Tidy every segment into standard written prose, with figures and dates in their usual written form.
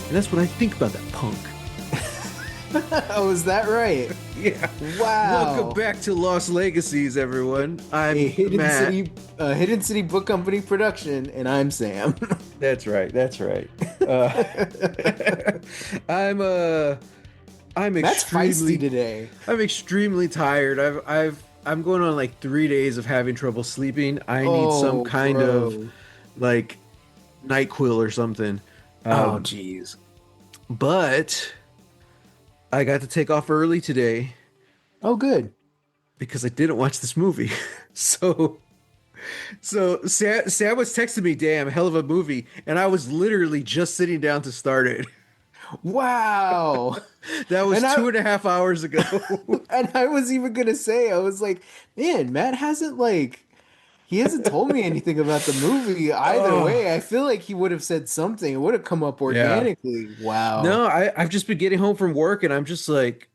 And that's what I think about that punk. Oh, is that right? Yeah. Welcome Wow. back to Lost Legacies, everyone. A I'm Matt. Hidden City Book Company production, and I'm Sam. That's right. That's right. Uh, I'm uh I'm Matt's feisty extremely today. I'm extremely tired. I'm going on like 3 days of having trouble sleeping. I need some Oh, kind of bro. like NyQuil or something. Oh, Um, jeez. but I got to take off early today Oh, good. because I didn't watch this movie. So Sam was texting me, "Damn, hell of a movie," and I was literally just sitting down to start it. Wow. That was And I 2.5 hours ago. and I was even gonna say, I was like, man, Matt hasn't he hasn't told me anything about the movie either Oh, way. I feel like he would have said something. It would have come up yeah. organically. Wow. No, I've just been getting home from work and I'm just like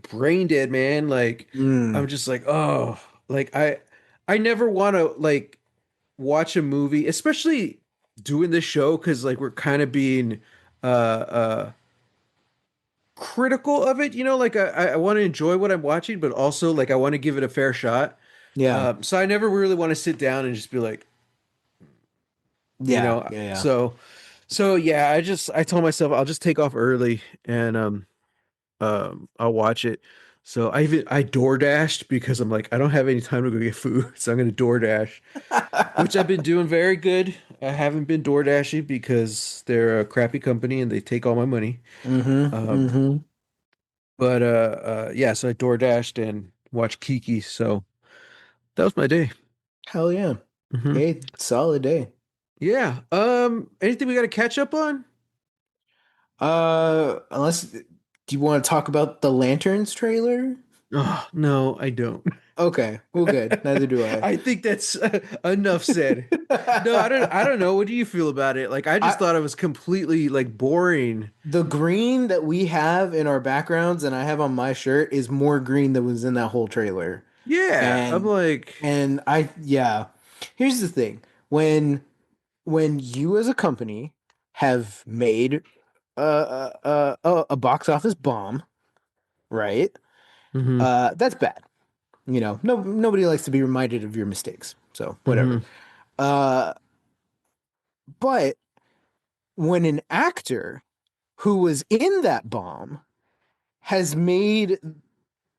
brain dead, man. Like I'm Mm. just like, oh, like I never want to like watch a movie, especially doing this show because like we're kind of being uh critical of it, like I want to enjoy what I'm watching, but also like I want to give it a fair shot. Yeah. So I never really want to sit down and just be like, you Yeah. know, Yeah. Yeah. so yeah, I told myself I'll just take off early and I'll watch it. So I door dashed because I'm like I don't have any time to go get food, so I'm gonna door dash, which I've been doing very good. I haven't been door dashing because they're a crappy company and they take all my money. Mm-hmm. Um, Mm-hmm. but yeah, so I door dashed and watched Kiki. So that was my day. Hell yeah. Hmm. Hey, solid day. Yeah. Anything we got to catch up on? Unless do you want to talk about the Lanterns trailer? Oh, no, I don't. Okay, well, good. Neither do I. I think that's enough said. No, I don't know. What do you feel about it? Like I just I thought it was completely like boring. the green that we have in our backgrounds and I have on my shirt is more green than was in that whole trailer. Yeah, I'm And like, yeah. Here's the thing. When you as a company have made a box office bomb, right? hmm That's bad. Nobody likes to be reminded of your mistakes. So whatever. hmm Uh, but when an actor who was in that bomb has made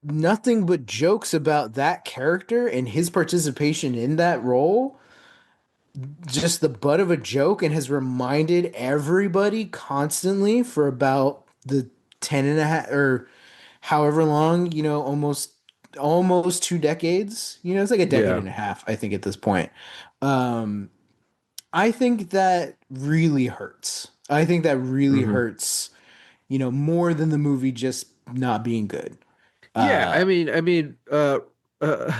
nothing but jokes about that character and his participation in that role, just the butt of a joke, and has reminded everybody constantly for about the 10 and a half or however long, almost 2 decades. It's like a decade yeah, and a half, I think, at this point. Um, I think that really hurts. I think that really hmm hurts, more than the movie just not being good. yeah. Uh, Uh,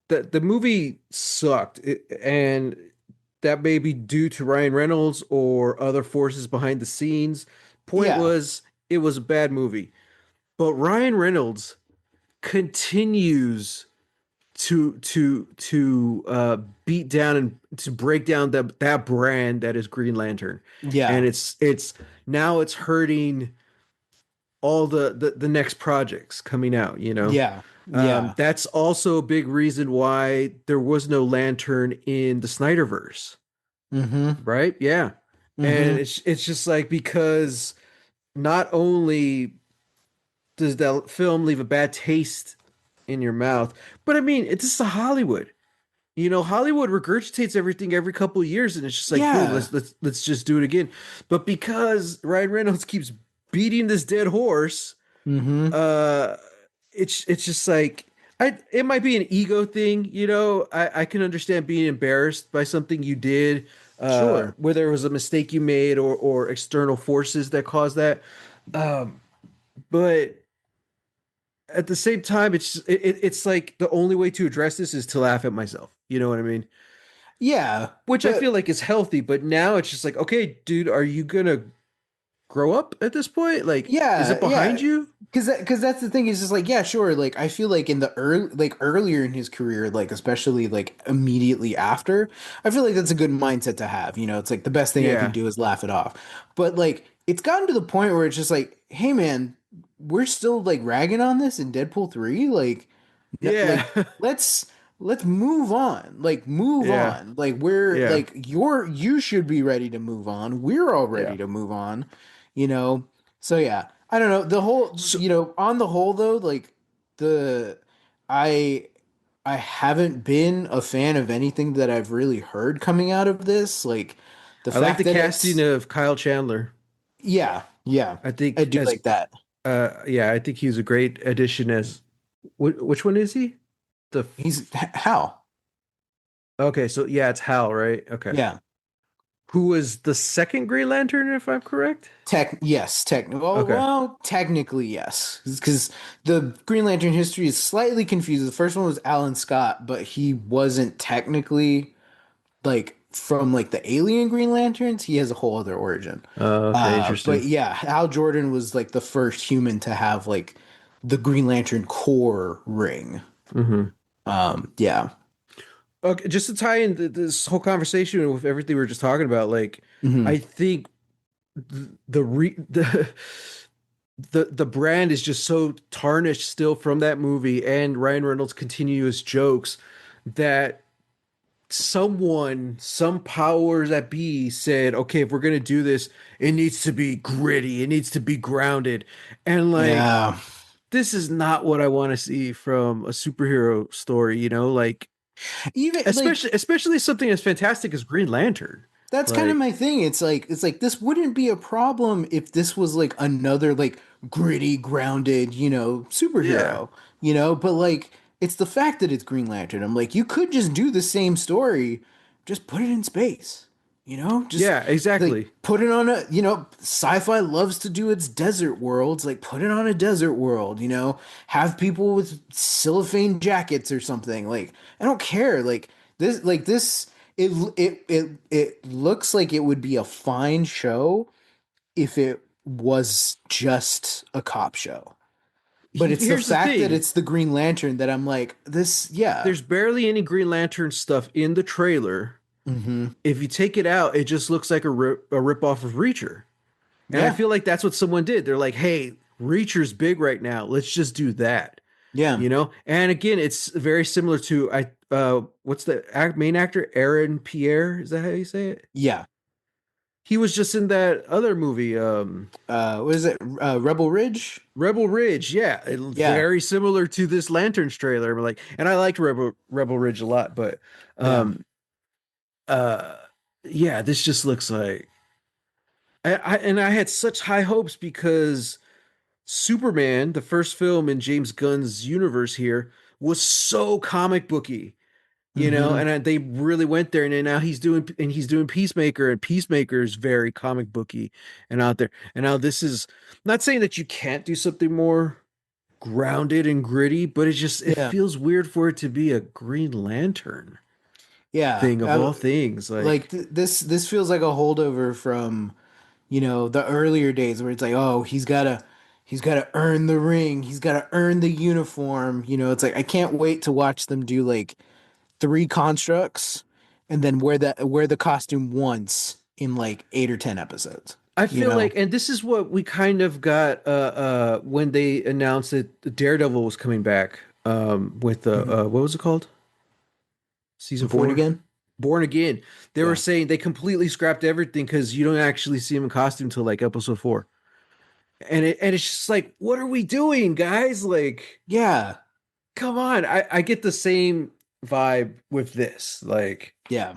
the movie sucked, and that may be due to Ryan Reynolds or other forces behind the scenes. Point yeah. was, it was a bad movie, but Ryan Reynolds continues to beat down and to break down that brand that is Green Lantern, and Yeah. it's now it's hurting all the next projects coming out. Yeah. Yeah. That's also a big reason why there was no Lantern in the Snyderverse, Mm-hmm. right? Yeah, and Mm-hmm. it's just like because not only does that film leave a bad taste in your mouth, but I mean, it's just a Hollywood. Hollywood regurgitates everything every couple of years, and it's just like, boom, Yeah. let's just do it again. But because Ryan Reynolds keeps beating this dead horse, Mm-hmm. uh, it's just like it might be an ego thing. I can understand being embarrassed by something you did, Sure. whether it was a mistake you made or external forces that caused that. Um, but at the same time, it's like the only way to address this is to laugh at myself. You know what I mean? Yeah. Which I feel But like is healthy, but now it's just like, okay, dude, are you gonna grow up at this point? Like, is yeah, it behind yeah. you? Because that's the thing is just like, yeah, sure. Like, I feel like in the earlier in his career, like, especially like immediately after, I feel like that's a good mindset to have. It's like the best thing I can Yeah. do is laugh it off. But like it's gotten to the point where it's just like, hey man, we're still like ragging on this in Deadpool 3. Like, Yeah. like let's let's move on. Like move Yeah. on. Like we're Yeah. like you should be ready to move on. We're all Yeah. ready to move on, you know. So yeah, I don't know. The whole, So on the whole though, like the I I haven't been a fan of anything that I've really heard coming out of this. Like the I like fact the that casting it's, of Kyle Chandler. yeah, yeah. I I think do as like that. yeah, I think he's a great addition as which one is he? The How? okay, so yeah, it's Hal, right? Okay. Yeah. Who was the second Green Lantern, if I'm correct? Okay. Technically yes, because the Green Lantern history is slightly confused. The first one was Alan Scott, but he wasn't technically like from like the alien Green Lanterns. He has a whole other origin. Okay, But interesting. yeah, Hal Jordan was like the first human to have like the Green Lantern core ring. Hmm. Yeah. Okay, just to tie in this whole conversation with everything we were just talking about, like Hmm. I think the brand is just so tarnished still from that movie and Ryan Reynolds' continuous jokes that some powers that be said, okay, if we're gonna do this, it needs to be gritty, it needs to be grounded, and like Yeah. this is not what I want to see from a superhero story, like Even like especially something as fantastic as Green Lantern. that's kind of Like, my thing. It's like this wouldn't be a problem if this was like another like gritty, grounded, yeah, superhero, but like it's the fact that it's Green Lantern. I'm like, you could just do the same story, just put it in space, just yeah, like exactly. put it on a, sci-fi loves to do its desert worlds, like put it on a desert world, have people with cellophane jackets or something. Like, I don't care. Like this it looks like it would be a fine show if it was just a cop show. But it's the Here's the fact that thing. it's the Green Lantern that I'm like, this, yeah. There's barely any Green Lantern stuff in the trailer. Hmm. If you take it out, it just looks like a rip off of Reacher. And I Yeah. feel like that's what someone did. They're like, "Hey, Reacher's big right now. Let's just do that." Yeah. And again, it's very similar to what's the main actor, Aaron Pierre, is that how you say it? Yeah. He was just in that other movie, What is it? Rebel Ridge? Rebel Ridge. Yeah, Yeah. very similar to this Lanterns trailer. Like, and I liked Rebel Ridge a lot, but Yeah. um uh yeah, this just looks like I had such high hopes because Superman, the first film in James Gunn's universe here, was so comic booky, Hmm. and they really went there. And then now he's doing Peacemaker, and Peacemaker is very comic booky and out there. And now this is not saying that you can't do something more grounded and gritty, but it Yeah. feels weird for it to be a Green Lantern Yeah. thing of all things. Like Like, this feels like a holdover from, the earlier days where it's like, oh, he's gotta earn the ring, he's gotta earn the uniform. It's like I can't wait to watch them do like three constructs and then wear the costume once in like 8 or 10 episodes. I You feel know? like, and this is what we kind of got when they announced that Daredevil was coming back with the Mhm. what was it called? Season Born 4? Again? Born Again. They were Yeah. saying they completely scrapped everything because you don't actually see him in costume till like episode 4. And it's just like, what are we doing, guys? Like, Yeah. come on. I get the same vibe with this. Like, Yeah.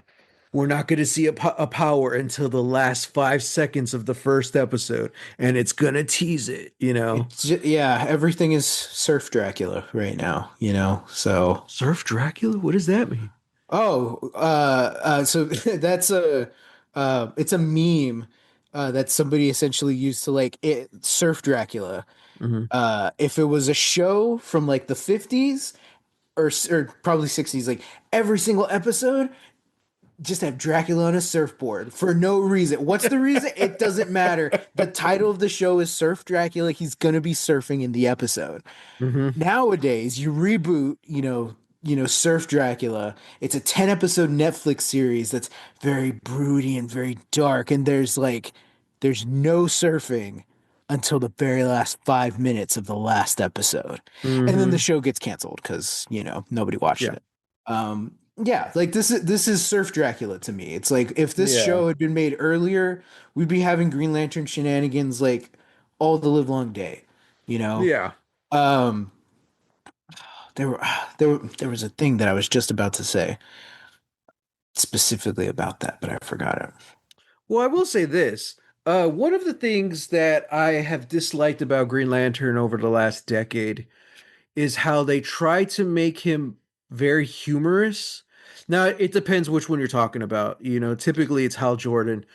we're not going to see a power until the last 5 seconds of the first episode, and it's gonna tease it. Yeah, everything is Surf Dracula right now, so Surf Dracula? What does that mean? so that's it's a meme that somebody essentially used to like Surf Dracula. Hmm. If it was a show from like the 50s or probably 60s, like every single episode just have Dracula on a surfboard for no reason. What's the reason? It doesn't matter. The title of the show is Surf Dracula. He's gonna be surfing in the episode. Hmm. Nowadays, you reboot, Surf Dracula. It's a 10 episode Netflix series that's very broody and very dark. And there's like there's no surfing until the very last 5 minutes of the last episode. And then the Mm-hmm. show gets canceled because, nobody watched Yeah. it. Yeah, like this is Surf Dracula to me. It's like if this Yeah. show had been made earlier, we'd be having Green Lantern shenanigans like all the live long day, you know? Yeah. Um there were there was a thing that I was just about to say specifically about that, but I forgot it. Well, I will say this. One of the things that I have disliked about Green Lantern over the last decade is how they try to make him very humorous. Now, it depends which one you're talking about. Typically it's Hal Jordan.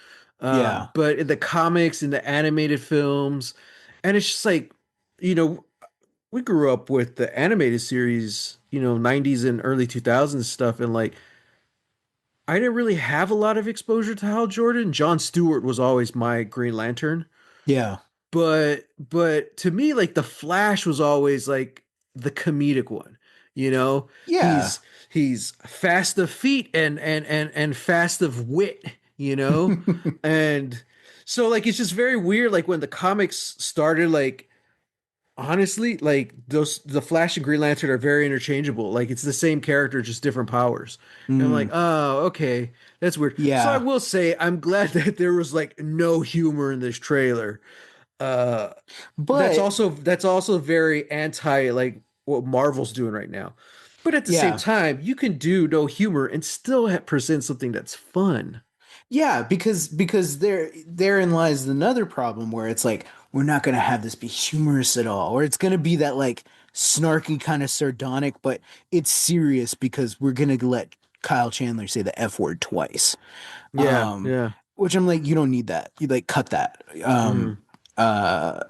Yeah. But in the comics, in the animated films, and it's just like, you know, we grew up with the animated series, 90s and early 2000s stuff, and like I didn't really have a lot of exposure to Hal Jordan. John Stewart was always my Green Lantern. Yeah. But to me, like the Flash was always like the comedic one. You know, Yeah. he's fast of feet and fast of wit, and so like it's just very weird. Like when the comics started, like honestly, like the Flash and Green Lantern are very interchangeable. Like it's the same character, just different powers. And I'm like, Mm, oh, okay, that's weird. So I yeah. will say I'm glad that there was like no humor in this trailer. Uh, But that's also very anti like what Marvel's doing right now. But at the same yeah. time, you can do no humor and still present something that's fun. Yeah, because therein lies another problem where it's like we're not gonna have this be humorous at all, or it's gonna be that like snarky kind of sardonic, but it's serious because we're gonna let Kyle Chandler say the F word twice. Yeah, yeah. Which I'm like, you don't need that. You like cut that. Mm. Uh,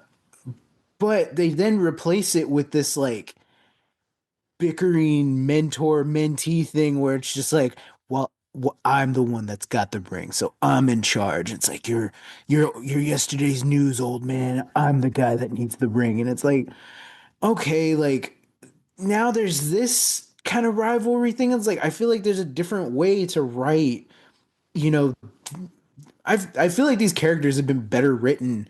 but they then replace it with this like bickering mentor mentee thing where it's just like, well, I'm the one that's got the ring, so I'm in charge. It's like you're yesterday's news, old man. I'm the guy that needs the ring, and it's like, okay, like now there's this kind of rivalry thing. It's like I feel like there's a different way to write. You know, I feel like these characters have been better written,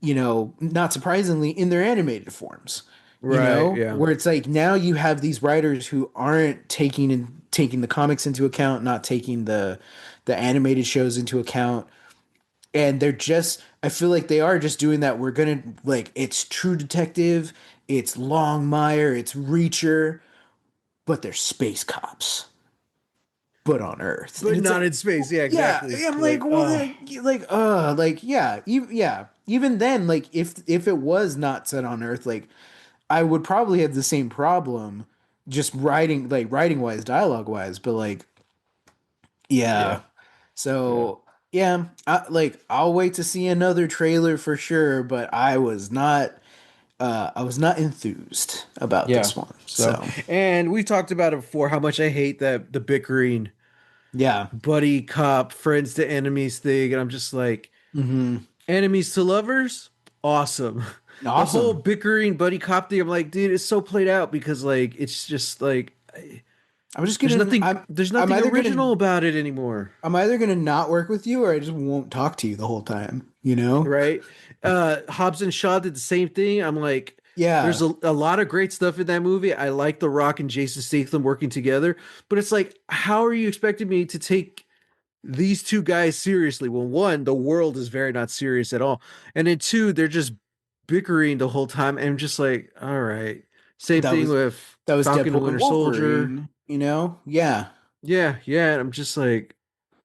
not surprisingly, in their animated forms. Right, yeah. Where it's like now you have these writers who aren't taking the comics into account, not taking the animated shows into account, and they're just I feel like they are just doing that. We're gonna like it's True Detective, it's Longmire, it's Reacher, but they're space cops, but on Earth, and But it's not like in space. Yeah, yeah, exactly. I'm like, Like, well, like, yeah, yeah. Even then, like, if it was not set on Earth, like, I would probably have the same problem, just writing wise, dialogue wise. But like, yeah, yeah. yeah. So yeah, I'll wait to see another trailer for sure. But I was not enthused about Yeah. this one. So, So and we talked about it before how much I hate that the bickering yeah, buddy cop friends to enemies thing, and I'm just like hmm enemies to lovers, awesome. The whole awesome. bickering buddy cop thing, I'm like, dude, it's so played out because like it's just like I'm just gonna there's I'm nothing either gonna original about it anymore. I'm either gonna not work with you or I just won't talk to you the whole time, you know? Right? Hobbs and Shaw did the same thing. I'm like, there's Yeah. a lot of great stuff in that movie. I like The Rock and Jason Statham working together, but it's like, how are you expecting me to take these two guys seriously? Well, one, the world is very not serious at all, and then two, they're just bickering the whole time. And I'm just like, all right. Same That thing was with that was Falcon and Deadpool and Winter Soldier. Wolverine, you know? Yeah. Yeah, yeah. And I'm just like,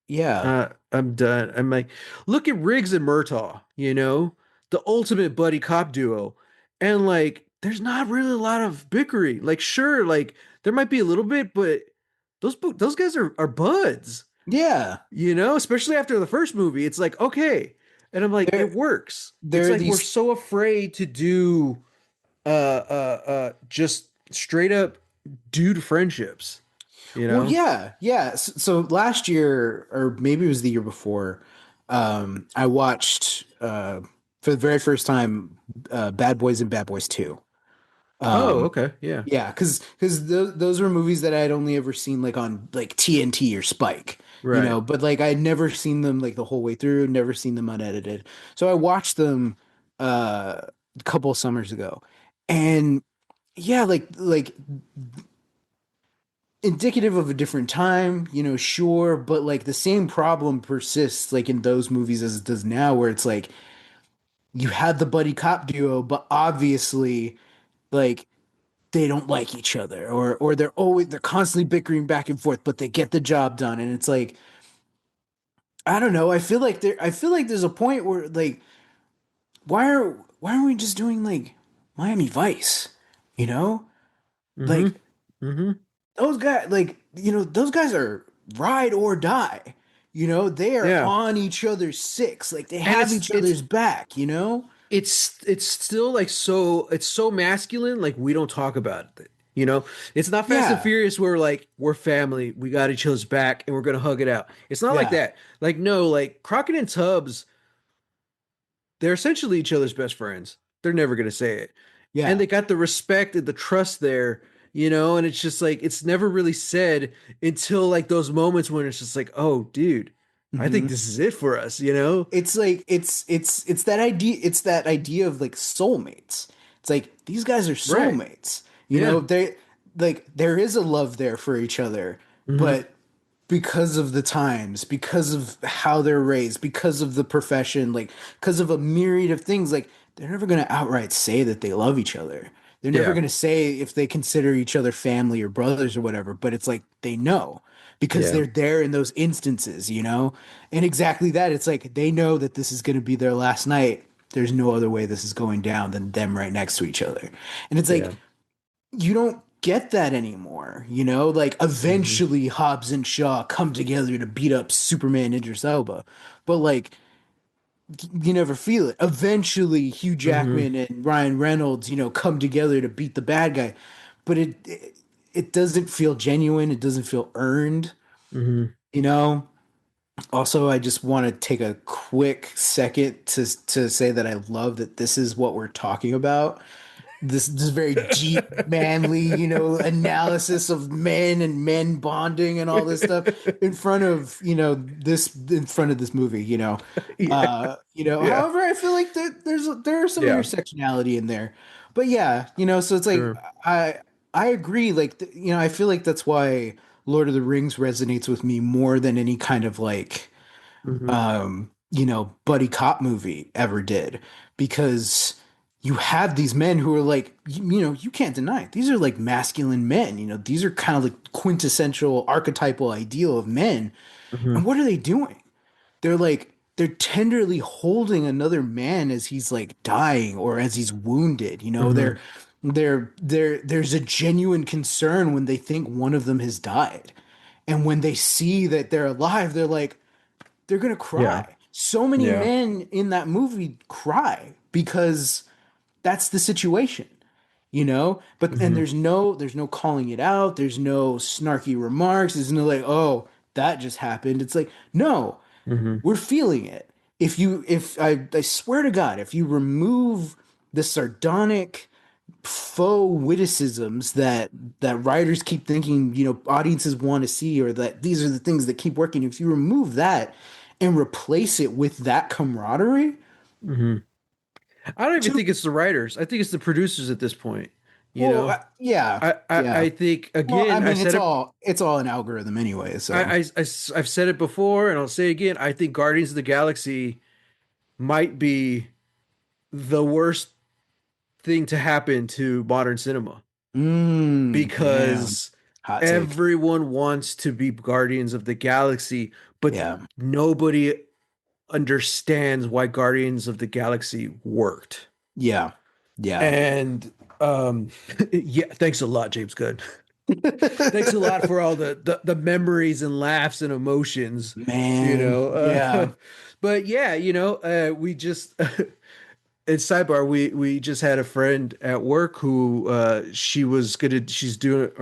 Yeah. I'm done. I'm like, look at Riggs and Murtaugh, the ultimate buddy cop duo. And like, there's not really a lot of bickering. Like, sure, like there might be a little bit, but those guys are buds, Yeah. especially after the first movie. It's like, okay. And I'm like, There it works. there It's are like we're these so afraid to do just straight up dude friendships, you well, know? yeah, yeah. So last year, or maybe it was the year before, I watched for the very first time Bad Boys and Bad Boys 2. Oh, okay. Yeah. Yeah, because those were movies that I had only ever seen like on like TNT or Spike, Right. but like I had never seen them like the whole way through, never seen them unedited. So I watched them a couple of summers ago. And yeah, like indicative of a different time, sure, but like the same problem persists like in those movies as it does now, where it's like you had the buddy cop duo, but obviously like they don't like each other, or they're constantly bickering back and forth, but they get the job done. And it's like, I don't know, I feel like there's a point where like why aren't we just doing like Miami Vice? You know? Mm-hmm. Like Mm-hmm. those guys, like, those guys are ride or die. They are Yeah. on each other's six. Like they And have each other's back. it's still like so it's so masculine, like we don't talk about it. You know? It's not Fast and Yeah. Furious where like we're family, we got each other's back and we're gonna hug it out. It's not like Yeah. that. Like no, like Crockett and Tubbs, they're essentially each other's best friends. They're never gonna say it. And Yeah. they got the respect and the trust there, and it's just like it's never really said until like those moments when it's just like, oh, dude, I think hmm this is it for us, you know? It's like it's that idea of like soulmates. It's like these guys are Right. soulmates. Yeah. They like there is a love there for each other, Hmm. but because of the times, because of how they're raised, because of the profession, like because of a myriad of things, like they're never going to outright say that they love each other. They're never Yeah. going to say if they consider each other family or brothers or whatever, but it's like they know because Yeah. they're there in those instances. And exactly that, it's like they know that this is going to be their last night. There's no other way this is going down than them right next to each other. And it's like Yeah. you don't get that anymore. Like Hmm. eventually Hobbs and Shaw come together to beat up Superman Idris Elba, but like you never feel it. Eventually Hugh Hmm. Jackman and Ryan Reynolds, come together to beat the bad guy, but it doesn't feel genuine. It doesn't feel earned. Hmm. You know. Also, I just want to take a quick second to say that I love that this is what we're talking about, this very deep manly analysis of men and men bonding and all this stuff in front of this movie. Yeah. Yeah. However, I feel like there's some Yeah. intersectionality in there, but yeah, so it's like Sure. I agree, like I feel like that's why Lord of the Rings resonates with me more than any kind of like Hmm. buddy cop movie ever did, because you have these men who are like, you can't deny it. These are like masculine men, these are kind of like quintessential archetypal ideal of men. Hmm. And what are they doing? They're tenderly holding another man as he's like dying or as he's wounded. Hmm. There's a genuine concern when they think one of them has died. And when they see that they're alive, they're gonna Yeah. cry. So many Yeah. men in that movie cry because that's the situation. But and Hmm. there's no calling it out. There's no snarky remarks. There's no like, oh, that just happened. It's like, no, Hmm. we're feeling it. If I swear to God, if you remove the sardonic faux witticisms that writers keep thinking audiences want to see, or that these are the things that keep working, if you remove that and replace it with that camaraderie, Hmm. I don't even to think it's the writers. I think it's the producers at this point. You well, know, yeah, I yeah. think Well, I again, mean, it's all an algorithm anyway, so. I've said it before and I'll say it again. I think Guardians of the Galaxy might be the worst thing to happen to modern cinema Yeah, because hot take. everyone wants to be Guardians of the Galaxy, but Yeah, nobody understands why Guardians of the Galaxy worked. yeah, yeah. And yeah, thanks a lot, James Gunn. Thanks a lot for all the memories and laughs and emotions, you Man, know. yeah. But yeah, we just in sidebar, we just had a friend at work who she was gonna do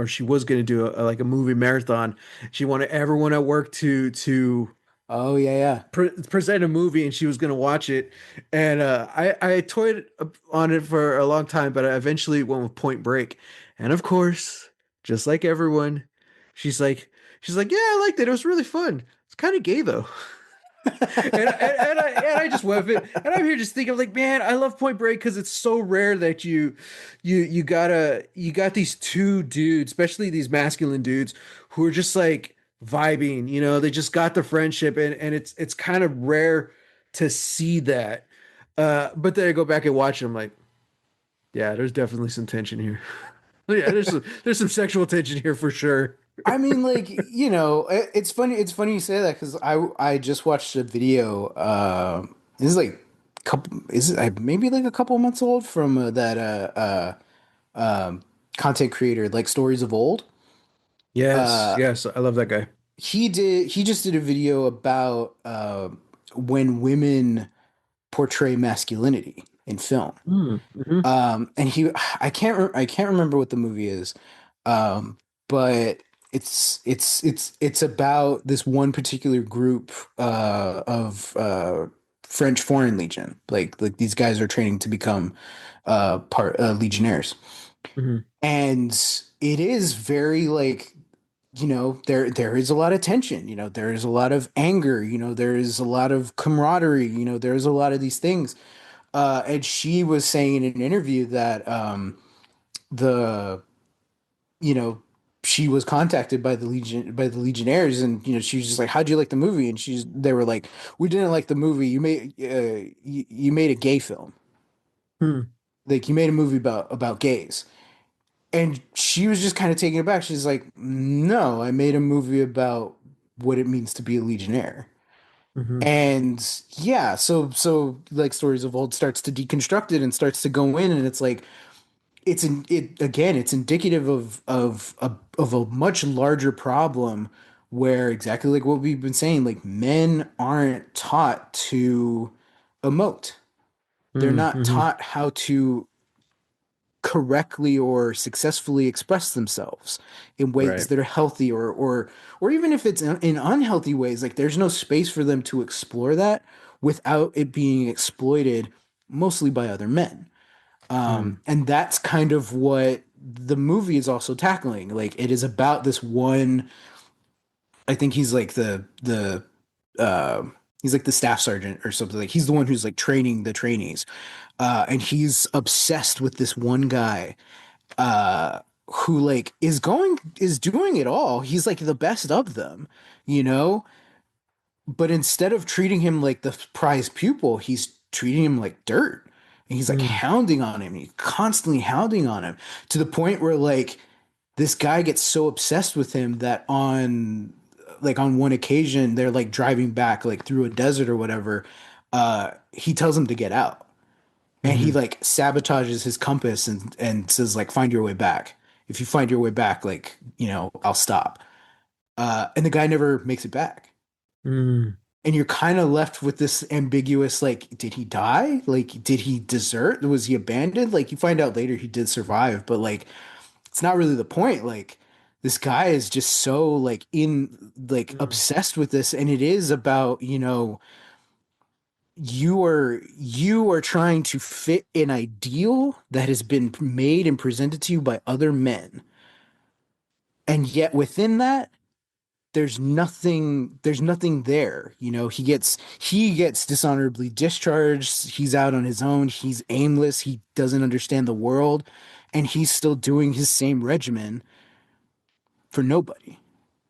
like a movie marathon. She wanted everyone at work to Oh yeah, present a movie and she was gonna watch it, and I toyed on it for a long time, but I eventually went with Point Break, and of course, just like everyone, she's like she's like, yeah, I liked it. It was really fun. It's kind of gay though. And I just went with it. And I'm here just thinking like, man, I love Point Break because it's so rare that you got these two dudes, especially these masculine dudes, who are just like vibing, they just got the friendship, and it's kind of rare to see that. But then I go back and watch it, I'm like, yeah, there's definitely some tension here. Yeah, there's some sexual tension here for sure. I mean, like, it's funny. It's funny you say that because I just watched a video. This is like couple. Is it maybe like a couple months old from that content creator like Stories of Old. Yes, Uh, yes, I love that guy. he just did a video about when women portray masculinity in film. Mm-hmm. And I can't remember what the movie is, but it's about this one particular group of French Foreign Legion. Like these guys are training to become part legionnaires, Hmm. and it is very like there is a lot of tension. There is a lot of anger. There is a lot of camaraderie. There's a lot of these things. And she was saying in an interview that the you know she was contacted by the Legionnaires, and she was just like, "How'd you like the movie?" And they were like, "We didn't like the movie. You made a gay film. Hmm. Like you made a movie about gays." And she was just kind of taken aback. She's like, "No, I made a movie about what it means to be a Legionnaire." Hmm. And yeah, so like Stories of Old starts to deconstruct it and starts to go in, and it's like it again, it's indicative of a much larger problem where exactly like what we've been saying, like men aren't taught to emote. They're not Mm-hmm. taught how to correctly or successfully express themselves in ways Right. that are healthy, or even if it's in unhealthy ways, like there's no space for them to explore that without it being exploited mostly by other men. Mm. And that's kind of what the movie is also tackling. Like it is about this one. I think he's like uh, he's like the staff sergeant or something. Like he's the one who's like training the trainees, and he's obsessed with this one guy who like is doing it all. He's like the best of them, you know. But instead of treating him like the prized pupil, he's treating him like dirt. And he's like Mm. hounding on him. He's constantly hounding on him to the point where like this guy gets so obsessed with him that on one occasion they're like driving back like through a desert or whatever. He tells him to get out. And he Mm-hmm. like sabotages his compass and says like find your way back. If you find your way back, like, I'll stop. And the guy never makes it back, Mm. and you're kind of left with this ambiguous like, did he die? Like did he desert? Was he abandoned? Like you find out later he did survive, but like it's not really the point. Like this guy is just so like in like Mm. obsessed with this, and it is about, you are trying to fit an ideal that has been made and presented to you by other men, and yet within that there's nothing there. He gets dishonorably discharged. He's out on his own. He's aimless. He doesn't understand the world, and he's still doing his same regimen for nobody.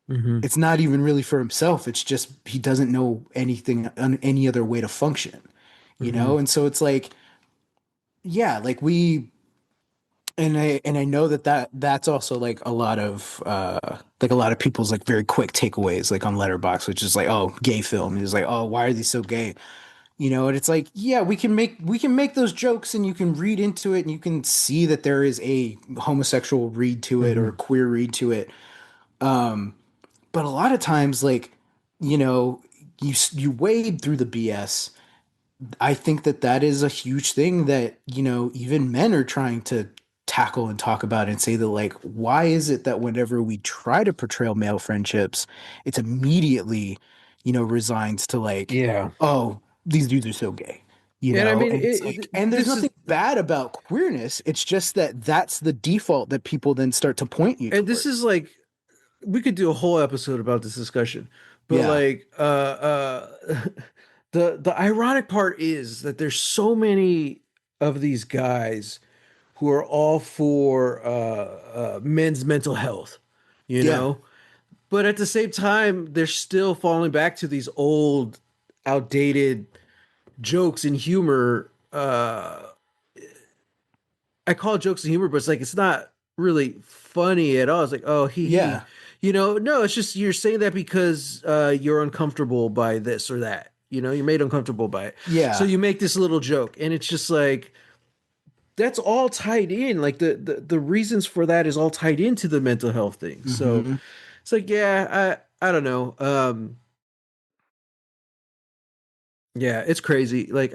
Mm-hmm. It's not even really for himself. It's just he doesn't know anything any other way to function, Mm-hmm. and so it's like, yeah, like I know that's also like a lot of people's like very quick takeaways like on Letterboxd, which is like, oh, gay film. It's like, oh, why are these so gay? And it's like, yeah, we can make those jokes, and you can read into it, and you can see that there is a homosexual read to it or a Mm-hmm. queer read to it. But a lot of times, like, you wade through the BS. I think that is a huge thing that, even men are trying to tackle and talk about, and say that, like, why is it that whenever we try to portray male friendships, it's immediately, resigns to like, Yeah. oh, these dudes are so gay, And I mean, and it's like, and there's this is nothing bad about queerness. It's just that that's the default that people then start to point you and this towards. is like we could do a whole episode about this discussion, but Yeah. like the ironic part is that there's so many of these guys who are all for men's mental health, you Yeah. know, but at the same time they're still falling back to these old outdated jokes and humor. I call it jokes and humor, but it's like it's not really funny at all. It's like, oh, he, Yeah. no, it's just you're saying that because you're uncomfortable by this or that. You're made uncomfortable by it, so Yeah. you make this little joke, and it's just like that's all tied in. Like the reasons for that is all tied into the mental health thing. So Hmm. it's like, yeah, I don't know. Yeah, it's crazy. Like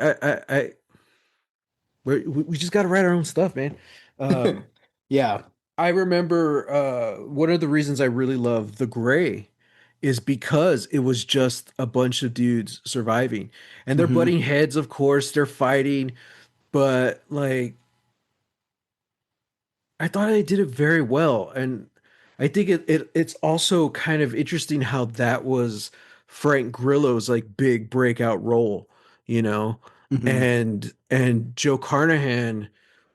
we just got to write our own stuff, man. Um, Yeah. I remember one of the reasons I really love The Gray is because it was just a bunch of dudes surviving. And they're Hmm. butting heads, of course, they're fighting, but like I thought they did it very well. And I think it's also kind of interesting how that was Frank Grillo's like big breakout role, you know? Hmm. And Joe Carnahan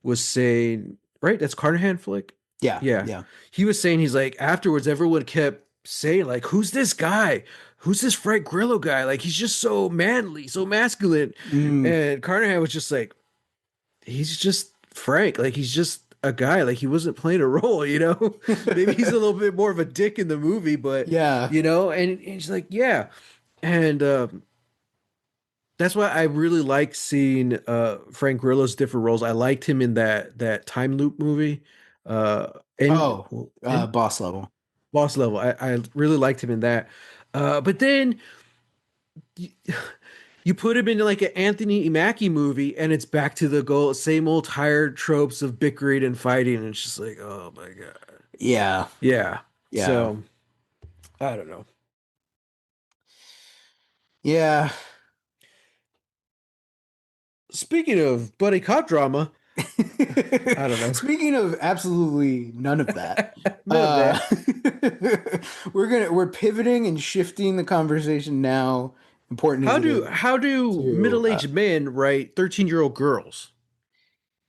was saying, right? That's Carnahan flick? Yeah. Yeah. Yeah. He was saying he's like afterwards everyone kept saying like who's this guy? Who's this Frank Grillo guy? Like he's just so manly, so masculine. Mm. And Carnahan was just like he's just Frank. Like he's just a guy. Like he wasn't playing a role, you know? Maybe he's a little bit more of a dick in the movie, but Yeah. and he's like, yeah. And that's why I really like seeing Frank Grillo's different roles. I liked him in that time loop movie. Uh and Oh, and boss level. Boss Level. I really liked him in that. But then you, you put him into like an Anthony Mackie movie, and it's back to the goal, same old tired tropes of bickering and fighting, and it's just like, oh my god, Yeah. yeah. Yeah. So I don't know. Yeah. Speaking of buddy cop drama, I don't know. Speaking of absolutely none of that, None of uh, that. we're pivoting and shifting the conversation now. Important as How it do is how do to, middle-aged men write 13-year-old girls?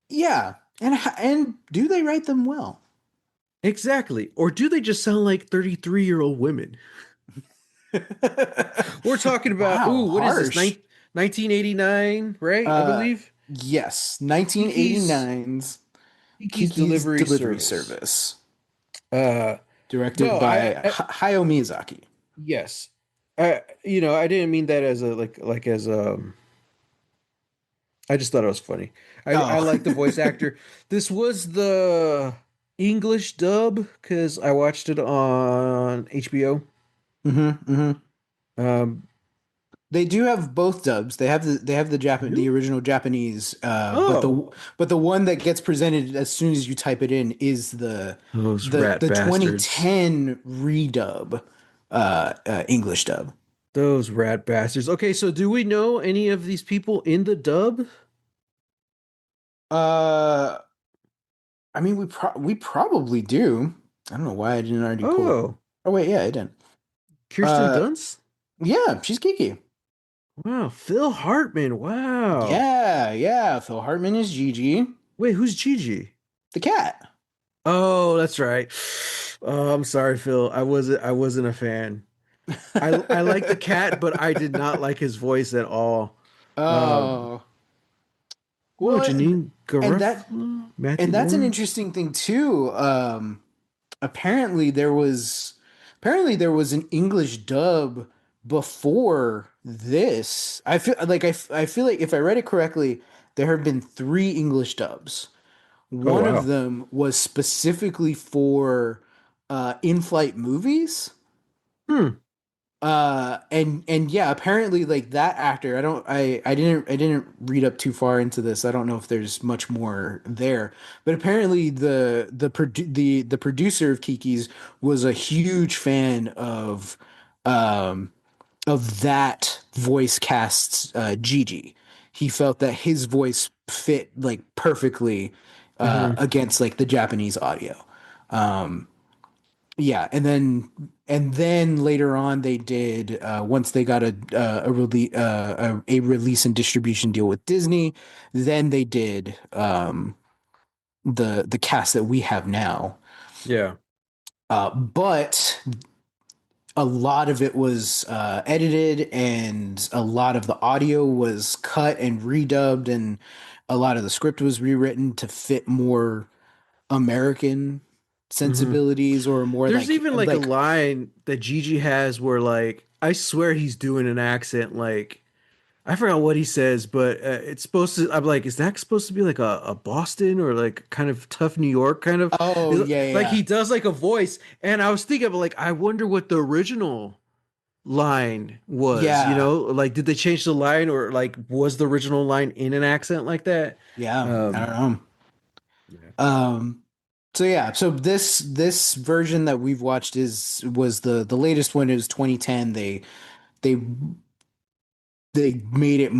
yeah, and do they write them well? Exactly. Or do they just sound like 33-year-old women? We're talking about, Wow, ooh, what is this? harsh. 1989, right? I Uh, believe. yes, Kiki's 1989's Kiki's Kiki's Delivery Delivery Service. Service, Uh, directed no, by Hayao Miyazaki. yes. I didn't mean that as a like as I just thought it was funny. I Oh, like the voice actor. This was the English dub because I watched it on HBO. hmm, hmm. Um, They do have both dubs. They have the really? original Japanese, Oh, but the one that gets presented as soon as you type it in is those the rat the bastards. 2010 redub, English dub. Those rat bastards. Okay, so do we know any of these people in the dub? Uh, I mean we probably do. I don't know why I didn't already pull it. Oh, Oh wait, yeah, I didn't. Kirsten Uh, Dunst? yeah, she's Kiki. Wow, Phil Hartman. Wow. Yeah, yeah. Phil Hartman is Gigi, Wait, who's Gigi? the cat. Oh, that's right. Oh, I'm sorry, Phil. I wasn't a fan. I like the cat, but I did not like his voice at all. Um, Oh, oh, well, Janine and that Garofalo, Matthew and that's an Lawrence. interesting thing too. Apparently there was an English dub before this. I feel like if I read it correctly, there have been three English dubs. Oh One of wow. them was specifically for in-flight movies. Hmm. And yeah, apparently like that actor, I didn't read up too far into this. I don't know if there's much more there. But apparently the producer of Kiki's was a huge fan of um of that voice cast's Gigi. He felt that his voice fit like perfectly Hmm. against like the Japanese audio. Um, yeah, and then later on they did once they got a release and distribution deal with Disney, then they did the cast that we have now. Yeah. But a lot of it was edited, and a lot of the audio was cut and redubbed, and a lot of the script was rewritten to fit more American Hmm. sensibilities, or more There's even like a like line that Gigi has where like I swear he's doing an accent like I forgot what he says, but it's supposed to. I'm like, is that supposed to be like a Boston or like kind of tough New York kind of? oh yeah Like yeah he does like a voice, and I was thinking of like, I wonder what the original line was. You yeah know, like did they change the line or like was the original line in an accent like that? yeah I Um, don't know. yeah. So yeah, so this version that we've watched is was the latest one. Is 2010. They they made it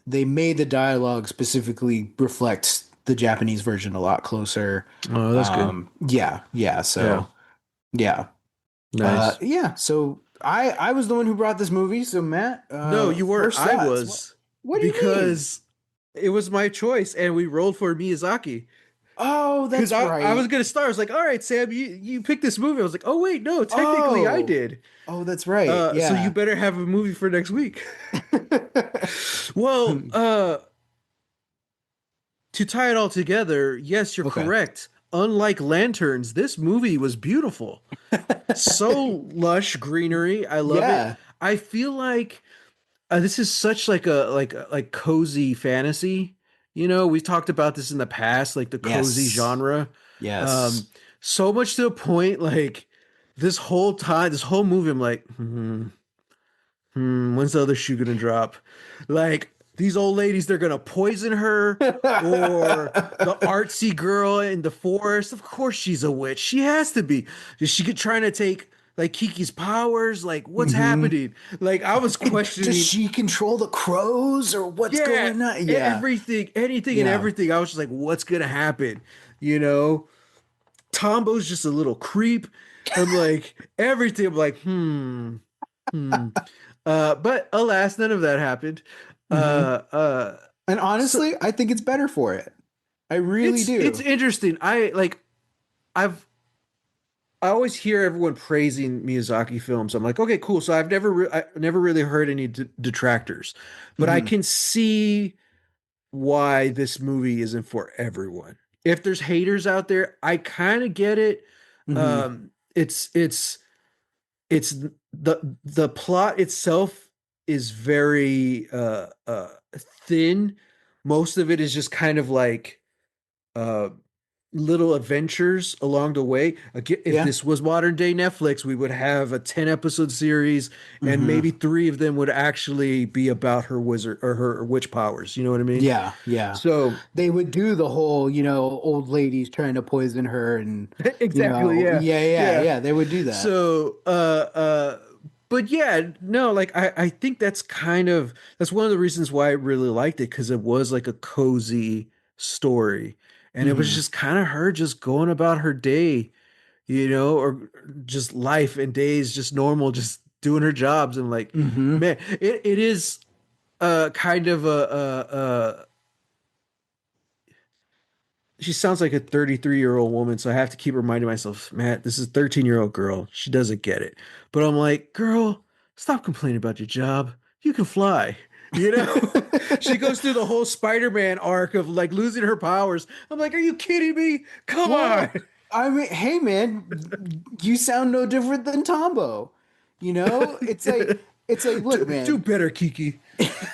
they made the dialogue specifically reflect the Japanese version a lot closer. Oh, that's good. Yeah, yeah, Yeah, so yeah. nice. Yeah, so I was the one who brought this movie, so Matt, No, you weren't. first I thoughts. was What do you mean? because it was my choice, and we rolled for Miyazaki. Oh, Because that's I was right. gonna start. I was like, all right, Sam, you picked this movie. I was like, oh wait, no, technically I Oh. did. Oh, that's right. So you Yeah. better have a movie for next week. Well, to tie it all together, yes, you're Okay. correct. Unlike Lanterns, this movie was beautiful. So lush greenery. I love it. Yeah. I feel like this is such like like cozy fantasy. You know, we've talked about this in the past, like the cozy Yes. genre. Yes. Um, so much to the point, like this whole time, this whole movie, I'm like, when's the other shoe gonna drop? Like these old ladies, they're gonna poison her, or the artsy girl in the forest. Of course, she's a witch. She has to be. Is she trying to take like Kiki's powers? Like what's hmm happening? Like I was And does questioning. she control the crows, or what's Yeah, going on? Yeah. everything, anything, and Yeah. everything. I was just like, what's gonna happen? You know, Tombo's just a little creep. I'm like everything. I'm like, hmm. But alas, none of that happened. hmm Uh, uh, And so honestly, I think it's better for it. I really it's do. interesting. I've I always hear everyone praising Miyazaki films. I'm like, okay, cool. So I never really heard any detractors, but I hmm can see why this movie isn't for everyone. If there's haters out there, I kind of get it. hmm Um, it's the plot itself is very thin. Most of it is just kind of like uh little adventures along the way. Again, if Yeah. this was modern day Netflix, we would have a 10 episode series and hmm maybe 3 of them would actually be about her wizard or her witch powers. You know what I mean? Yeah. Yeah. So They would do the whole, old ladies trying to poison her, and, exactly, yeah. yeah, yeah, Yeah. yeah. They would do that. So but yeah, no, like I think that's kind of that's one of the reasons why I really liked it because it was like a cozy story. And it was hmm just kind of her just going about her day, you know, or just life and days, just normal, just doing her jobs. And like, hmm man, it is kind of she sounds like a 33-year-old woman, so I have to keep reminding myself, Matt, this is a 13-year-old girl. She doesn't get it. But I'm like, girl, stop complaining about your job. You can fly. You know? She goes through the whole Spider-Man arc of like losing her powers. I'm like, are you kidding me? Come on. Well, I mean, hey man, you sound no different than Tombo. It's like, look, Do man. better, Kiki.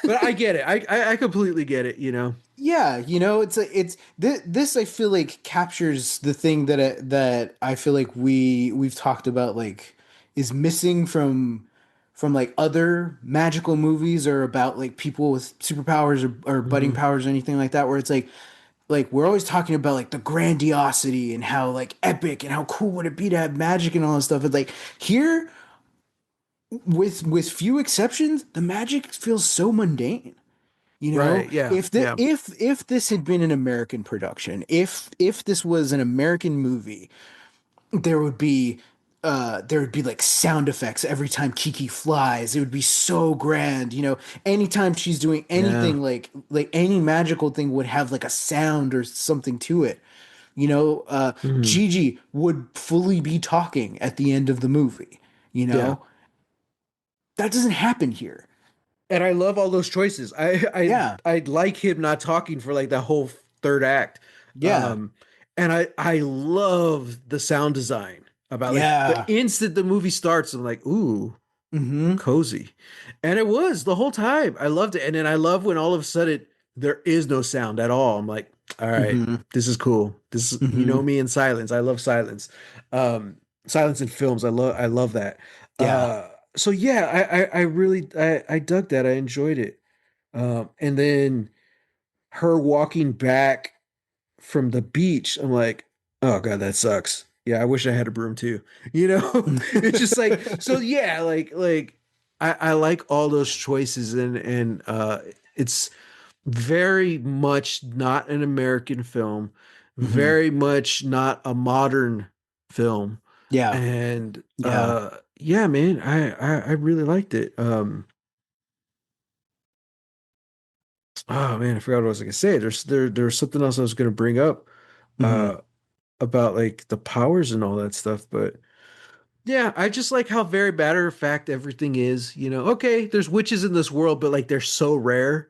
But I get it. I completely get it, you know. Yeah, it's this I feel like captures the thing that I feel like we've talked about, like, is missing from like other magical movies, or about like people with superpowers, or budding Hmm. powers, or anything like that, where it's like we're always talking about like the grandiosity, and how like epic and how cool would it be to have magic and all this stuff. And like, here with few exceptions, the magic feels so mundane. You know, Right. Yeah. Yeah. if this had been an American production, if this was an American movie, there would be there would be like sound effects every time Kiki flies. It would be so grand, you know. Anytime she's doing Yeah. anything like any magical thing would have like a sound or something to it. You know, Mhm. Gigi would fully be talking at the end of the movie, you Yeah. know. That doesn't happen here. And I love all those choices. Yeah. I like him not talking for like that whole third act. Yeah. Um, and I love the sound design about like the Yeah. instant the movie starts. I'm like, ooh, Mm-hmm. cozy. And it was the whole time. I loved it. And then I love when all of a sudden there is no sound at all. I'm like, all right, Mm-hmm. this is cool. This is, you know Mm-hmm. me in silence. I love silence. Silence in films. I love that. Yeah. Uh, so yeah, I really I dug that. I enjoyed it. And then her walking back from the beach, I'm like, oh God, that sucks. Yeah, I wish I had a broom too. You know, it's just like so. Yeah, like I like all those choices, and it's very much not an American film, Mm-hmm. very much not a modern film, Yeah. and Yeah. yeah, man, I really liked it. Oh man, I forgot what I was gonna say. There's something else I was gonna bring up Mm-hmm. uh about like the powers and all that stuff, but yeah, I just like how very matter of fact everything is. You know, okay, there's witches in this world, but like they're so rare.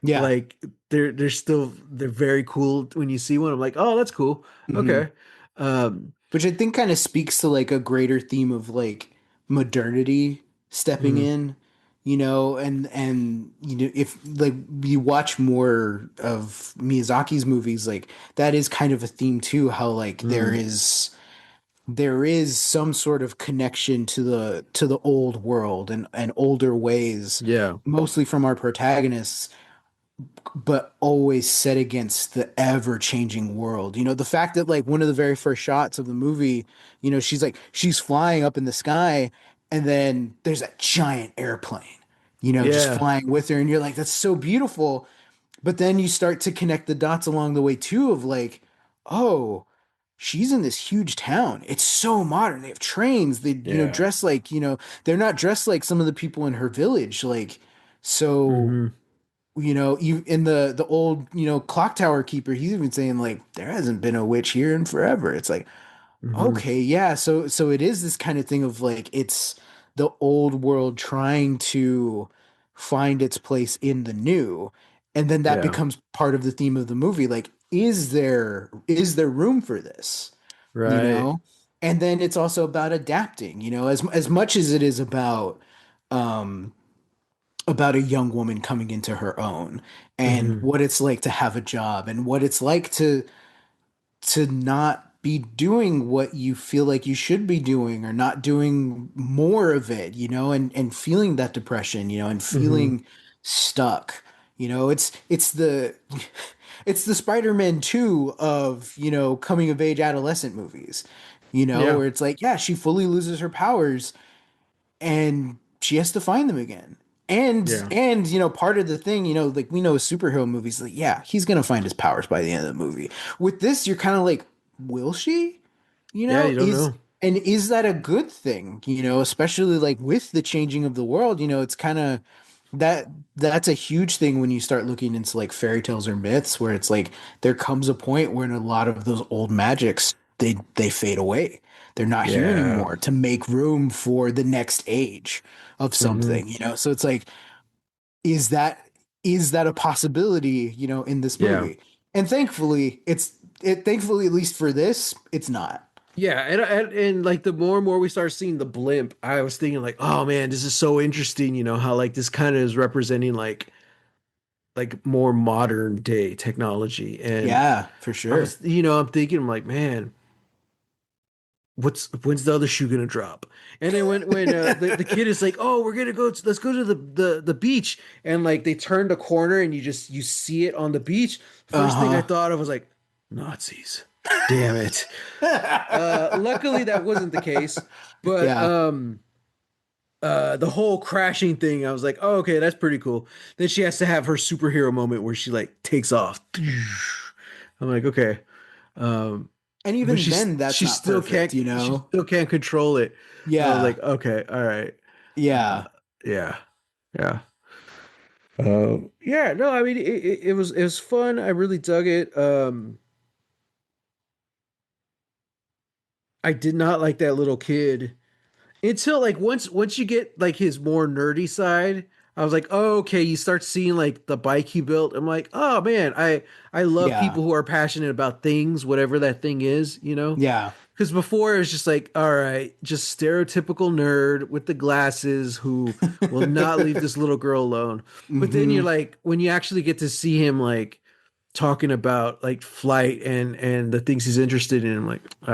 Yeah. Like they're very cool when you see one. I'm like, oh, that's cool. Mm-hmm. Okay. Um, Which I think kind of speaks to like a greater theme of like modernity stepping mhm, in, you know, and you know if like you watch more of Miyazaki's movies, like that is kind of a theme too, how like mm, there is some sort of connection to the old world and older ways, yeah, mostly from our protagonists, but always set against the ever changing world. You know, the fact that like one of the very first shots of the movie, you know, she's flying up in the sky and then there's a giant airplane, you know, just yeah, flying with her. And you're like, that's so beautiful. But then you start to connect the dots along the way too of like, oh, she's in this huge town. It's so modern. They have trains. They, you know, yeah. dress like, you know, they're not dressed like some of the people in her village. Like, so Hmm. you know, you in the old, you know, clock tower keeper, he's even saying like there hasn't been a witch here in forever. It's like, Hmm. okay, yeah, so it is this kind of thing of like it's the old world trying to find its place in the new. And then that Yeah, becomes part of the theme of the movie. Like, is there room for this? You right. know? And then it's also about adapting, you know, as much as it is um about a young woman coming into her own and Hmm. what it's like to have a job and what it's like to not be doing what you feel like you should be doing or not doing more of it, you know, and feeling that depression, you know, and Hmm. feeling stuck. You know, it's the it's the Spider-Man 2 of, you know, coming of age adolescent movies. You know, Yeah, where it's like, yeah, she fully loses her powers and she has to find them again. yeah, And you know, part of the thing, you know, like we know superhero movies, like yeah, he's gonna find his powers by the end of the movie. With this, you're kind of like, will she? You yeah. know, You don't know. is that a good thing? You know, especially like with the changing of the world, you know, it's kind of that that's a huge thing when you start looking into like fairy tales or myths, where it's like there comes a point where in a lot of those old magics they fade away. They're not here Yeah. anymore to make room for the next age of Hmm. something, you know? So it's like, is that is that a possibility, you know, in this Yeah. movie? And thankfully, thankfully at least for this, it's not. Yeah, and like the more and more we start seeing the blimp, I was thinking like, oh man, this is so interesting. You know how like this kind of is representing like more modern day technology, and Yeah, for I was sure. I'm thinking I'm like, man, when's the other shoe gonna drop? And then when the kid is like, oh, we're gonna let's go to the beach, and like they turn the corner and you see it on the beach. First thing I Uh-huh. thought of was like, Nazis. Damn it. Luckily that wasn't the case, but Yeah. the whole crashing thing, I was like, oh, okay, that's pretty cool. Then she has to have her superhero moment where she like takes off. I'm like, okay. Um, And but even then, that's not perfect, you she know? still can't control it. And I was Yeah. like, okay, all right. Uh, Yeah. yeah. Yeah. Yeah, no, I mean it was fun. I really dug it. I did not like that little kid until like once you get like his more nerdy side. I was like, oh, okay, you start seeing like the bike he built. I'm like, oh man, I love Yeah. people who are passionate about things, whatever that thing is, you know? Yeah. Because before it was just like, all right, just stereotypical nerd with the glasses who will not leave this little girl alone. But then you're Hmm. like, when you actually get to see him like talking about like flight and the things he's interested in, I'm like, all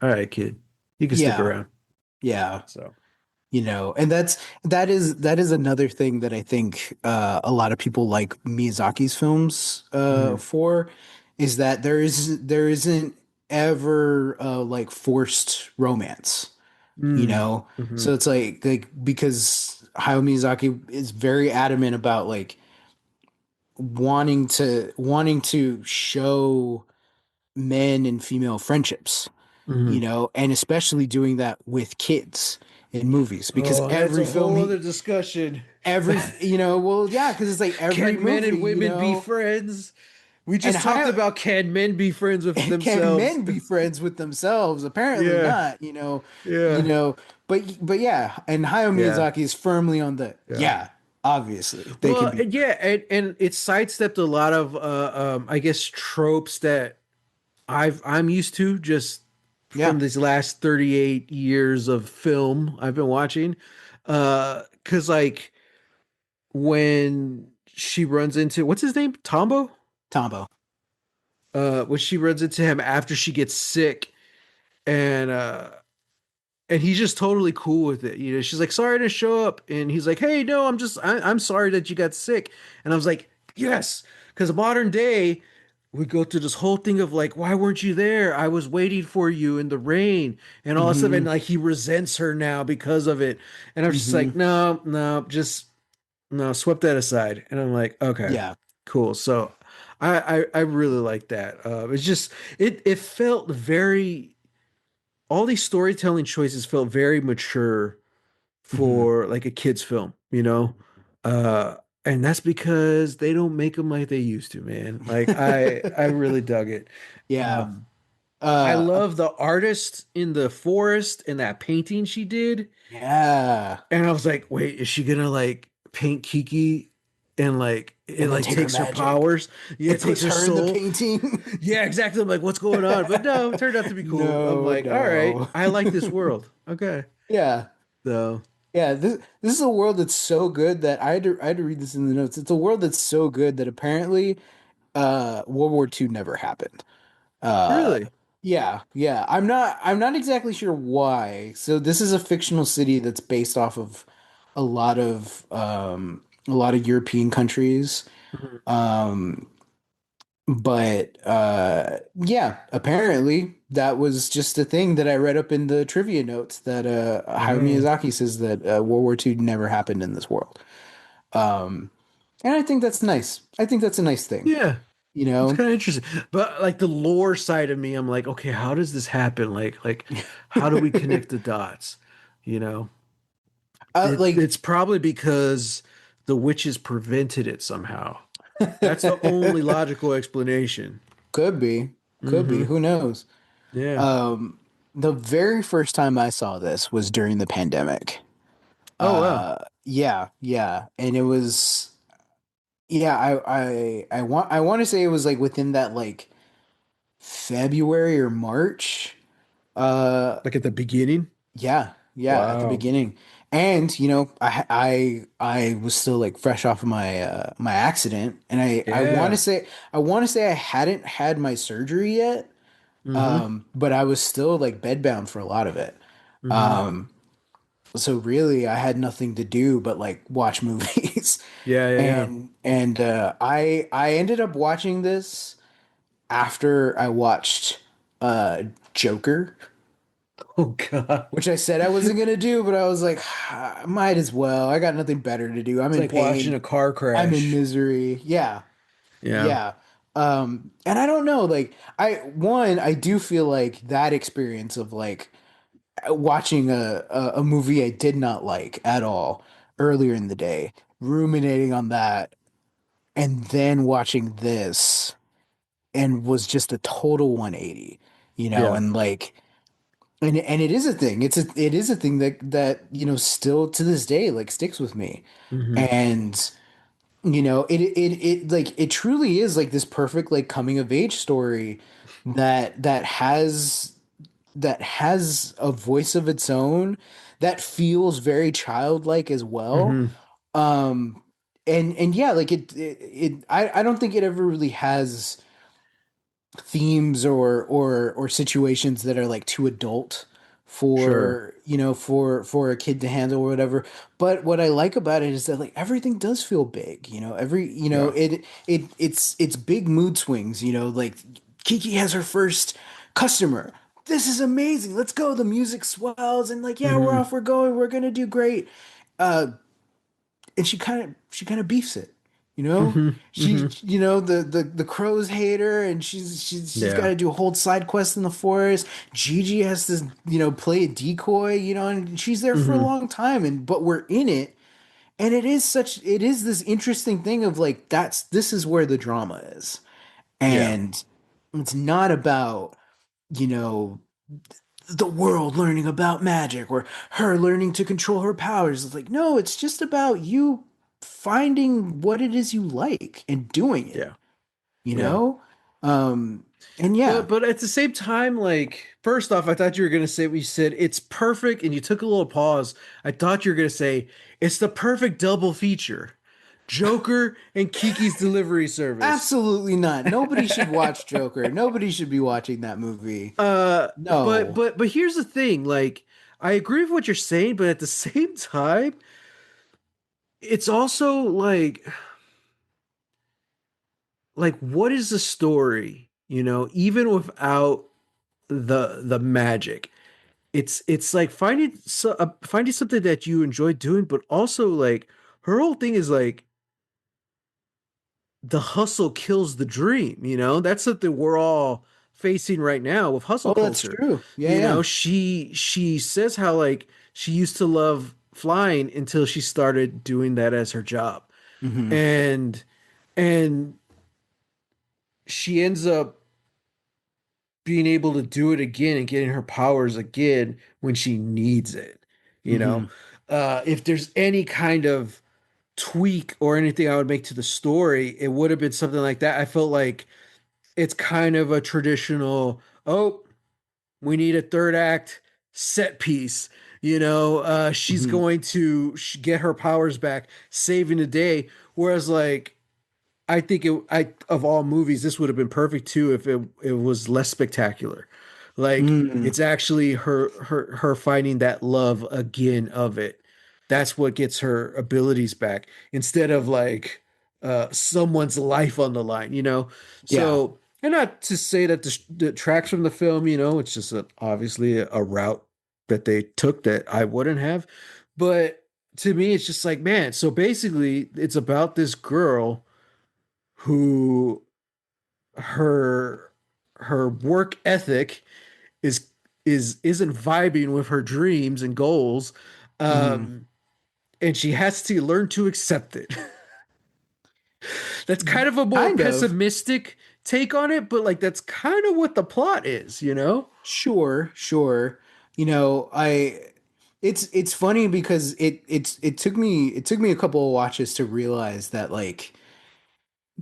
right, kid, you can stick Yeah. around. Yeah. So, You know, and that is another thing that I think a lot of people like Miyazaki's films mhm. for, is that there isn't ever like forced romance, you Mm, know? hmm. So it's like because Hayao Miyazaki is very adamant about like wanting to show men and female friendships, Hmm. you know, and especially doing that with kids in movies, because Oh, that's every a film whole other he discussion. every you know, well, yeah, because it's like every Can men movie, and you women be know, friends? We and just talked how about can men be friends with can themselves? men be friends with themselves? Apparently Yeah, not, you yeah, know, but yeah, and Hayao yeah, Miyazaki is firmly on the yeah. yeah, obviously they can Well, be. yeah, and it sidestepped a lot of I guess tropes that I'm used to just Yeah, from these last 38 years of film I've been watching. 'Cause like when she runs into what's his name? Tombo? Tombo. When she runs into him after she gets sick and and he's just totally cool with it. You know, she's like, "Sorry to show up," and he's like, "Hey, no, I'm sorry that you got sick." And I was like, "Yes," because modern day, we go through this whole thing of like, "Why weren't you there? I was waiting for you in the rain," and all of a sudden, Mm-hmm. like he resents her now because of it. And I'm just Mm-hmm. like, "No, no, just no, swept that aside." And I'm like, "Okay, Yeah. cool." So, I really like that. It's just it felt very all these storytelling choices felt very mature Mm-hmm. for like a kids film, you know? Uh and that's because they don't make them like they used to, man. Like I really dug it. Yeah. Um I Uh, love the artist in the forest and that painting she did. yeah. And I was like, wait, is she gonna like paint Kiki and like it And then like take her takes her magic. powers? Yeah, It it takes puts her her in the soul. painting. Yeah, exactly. I'm like, what's going on? But no, it turned out to be cool. I'm No, like, all right, no. I like this world. Okay. Yeah. So Yeah, this is a world that's so good that I had to read this in the notes. It's a world that's so good that apparently World War II never happened. Uh really? yeah, yeah. I'm not exactly sure why. So this is a fictional city that's based off of a lot of a lot of European countries. Mhm. Um But yeah, apparently that was just a thing that I read up in the trivia notes that Hayao Oh, Miyazaki says that World War II never happened in this world. Um, and I think that's nice. I think that's a nice thing, yeah. you It's know? kind of interesting. But like the lore side of me, I'm like, okay, how does this happen? Like how do we connect the dots? You know? Like It's probably because the witches prevented it somehow. That's the only logical explanation. could be, could be, Hmm. who knows? Yeah. Um, the very first time I saw this was during the pandemic. Oh wow. Yeah, yeah, and it was yeah, I want to say it was like within that like February or March. Uh, Like at the beginning? yeah, yeah, at the Wow. beginning. And you know, I was still like fresh off of my accident, and I want to Yeah. say I hadn't had my surgery yet, Hmm. but I was still like bedbound for a lot of it. Hmm. Um, so really, I had nothing to do but like watch movies, Yeah, yeah, yeah. and I ended up watching this after I watched Joker. Oh God. which I said I wasn't gonna do, but I was like, I might as well. I got nothing better to do. I'm It's in like watching pain. a car I'm in crash. misery. Yeah. Yeah. Yeah. And I don't know, like I do feel like that experience of like watching a movie I did not like at all earlier in the day, ruminating on that, and then watching this and was just a total 180, Yeah. and like and it is a thing. It is a thing that, still to this day like sticks with me. Hmm. And it like it truly is like this perfect like coming of age story that has a voice of its own, that feels very childlike as well. Hmm. Um and yeah, like I don't think it ever really has themes or situations that are like too adult Sure. for for a kid to handle or whatever. But what I like about it is that like everything does feel big, every Yeah. it's big mood swings, like Kiki has her first customer. This is amazing, let's go, the music swells, and like, yeah, we're Hmm. off, we're going, we're gonna do great. uh and she kind of beefs it, you know Hmm. she Hmm. the crows hate her, and she's got Yeah. to do a whole side quest in the forest. Gigi has to play a decoy, and she's there for a Hmm. long time, and but we're in it. And it is this interesting thing of like, this is where the drama is. Yeah. And it's not about you know the world learning about magic or her learning to control her powers. It's like, no, it's just about you finding what it is you like and doing it, Yeah. you Yeah. know? Um, and yeah. But at the same time, like first off, I thought you were gonna say what you said. It's perfect, and you took a little pause. I thought you were gonna say it's the perfect double feature, Joker and Kiki's Delivery Service. Absolutely not. Nobody should watch Joker. Nobody should be watching that movie. But No. here's the thing. Like, I agree with what you're saying, but at the same time, it's also like what is the story? Even without the magic. It's like finding something that you enjoy doing, but also like her whole thing is like the hustle kills the dream. That's something we're all facing right now with hustle Oh, that's culture. true. Yeah, yeah. She says how like she used to love flying until she started doing that as her job, Hmm. and and she ends up being able to do it again and getting her powers again when she needs it. You know, Hmm. if there's any kind of tweak or anything I would make to the story, it would have been something like that. I felt like it's kind of a traditional, oh, we need a third act set piece. She's Hmm. going to get her powers back, saving the day. Whereas, like, I think of all movies, this would have been perfect too if it was less spectacular. Like Hmm. it's actually her finding that love again of it. That's what gets her abilities back instead of like someone's life on the line. Yeah. So, and not to say that detracts from the film, it's just obviously a route that they took that I wouldn't have. But to me, it's just like, man, so basically it's about this girl who her her work ethic is isn't vibing with her dreams and goals, Hmm. um and she has to learn to accept it. That's kind of a more Kind of. pessimistic take on it, but like that's kind of what the plot is. Sure, sure. It's funny because it took me a couple of watches to realize that like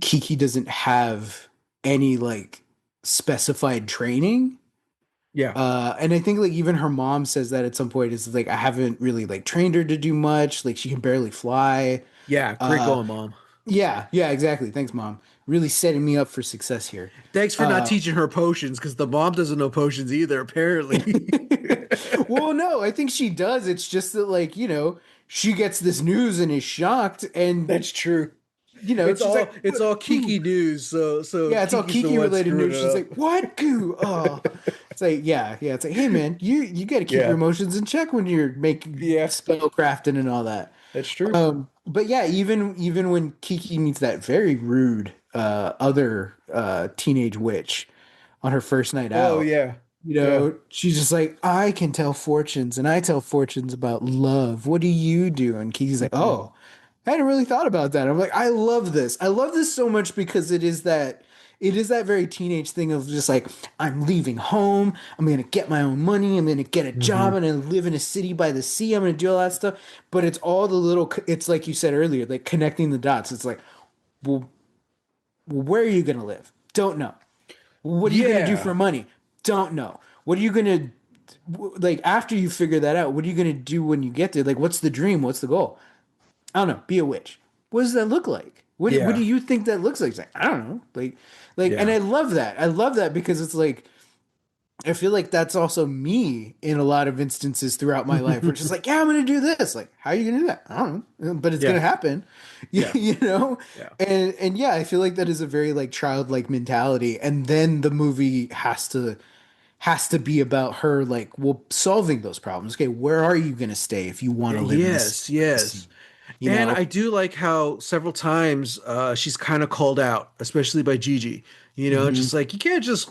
Kiki doesn't have any like specified training. Yeah. And I think like even her mom says that at some point, is like, I haven't really like trained her to do much. Like she can barely fly. Yeah, great Uh, going, mom. yeah, yeah, exactly. Thanks, mom. Really setting me up for success here. Thanks for not Uh, teaching her potions because the mom doesn't know potions either, apparently. well, no, I think she does. It's just that, like, she gets this news and is shocked, and That's true. it's just like, It's all Goo. Kiki news, so Yeah, it's all Kiki's the Kiki one related screwing news. it She's up. like, what, Goo? Oh. It's like, yeah, yeah. It's like, hey man, you got to keep your Yeah. emotions in check when you're making Yeah. spell crafting and all that. That's true. But yeah, even when Kiki meets that very rude other teenage witch on her first night Oh out, yeah. you Yeah. know, she's just like, I can tell fortunes and I tell fortunes about love. What do you do? And Kiki's like, Mhm. oh, I hadn't really thought about that. I'm like, I love this. I love this so much because it is that very teenage thing of just like, I'm leaving home. I'm gonna get my own money. I'm gonna get a job. Mhm. I'm gonna live in a city by the sea. I'm gonna do all that stuff. But it's all the little. It's like you said earlier, like connecting the dots. It's like, well, where are you gonna live? Don't know. What are you gonna do Yeah. for money? Don't know. What are you gonna like after you figure that out? What are you gonna do when you get there? Like, what's the dream? What's the goal? I don't know. Be a witch. What does that look like? What do Yeah. you think that looks like? It's like, I don't know. And Yeah. I love that. I love that because it's like I feel like that's also me in a lot of instances throughout my life, where it's just like, yeah, I'm gonna do this. Like, how are you gonna do that? I don't know, but it's Yeah. gonna happen, Yeah. you know. Yeah. And yeah, I feel like that is a very like childlike mentality, and then the movie has to be about her like, well, solving those problems. Okay, where are you gonna stay if you want to live in this Yes, yes. city? You And know? I do like how several times she's kind of called out, especially by Gigi. Mm-hmm. Just like you can't just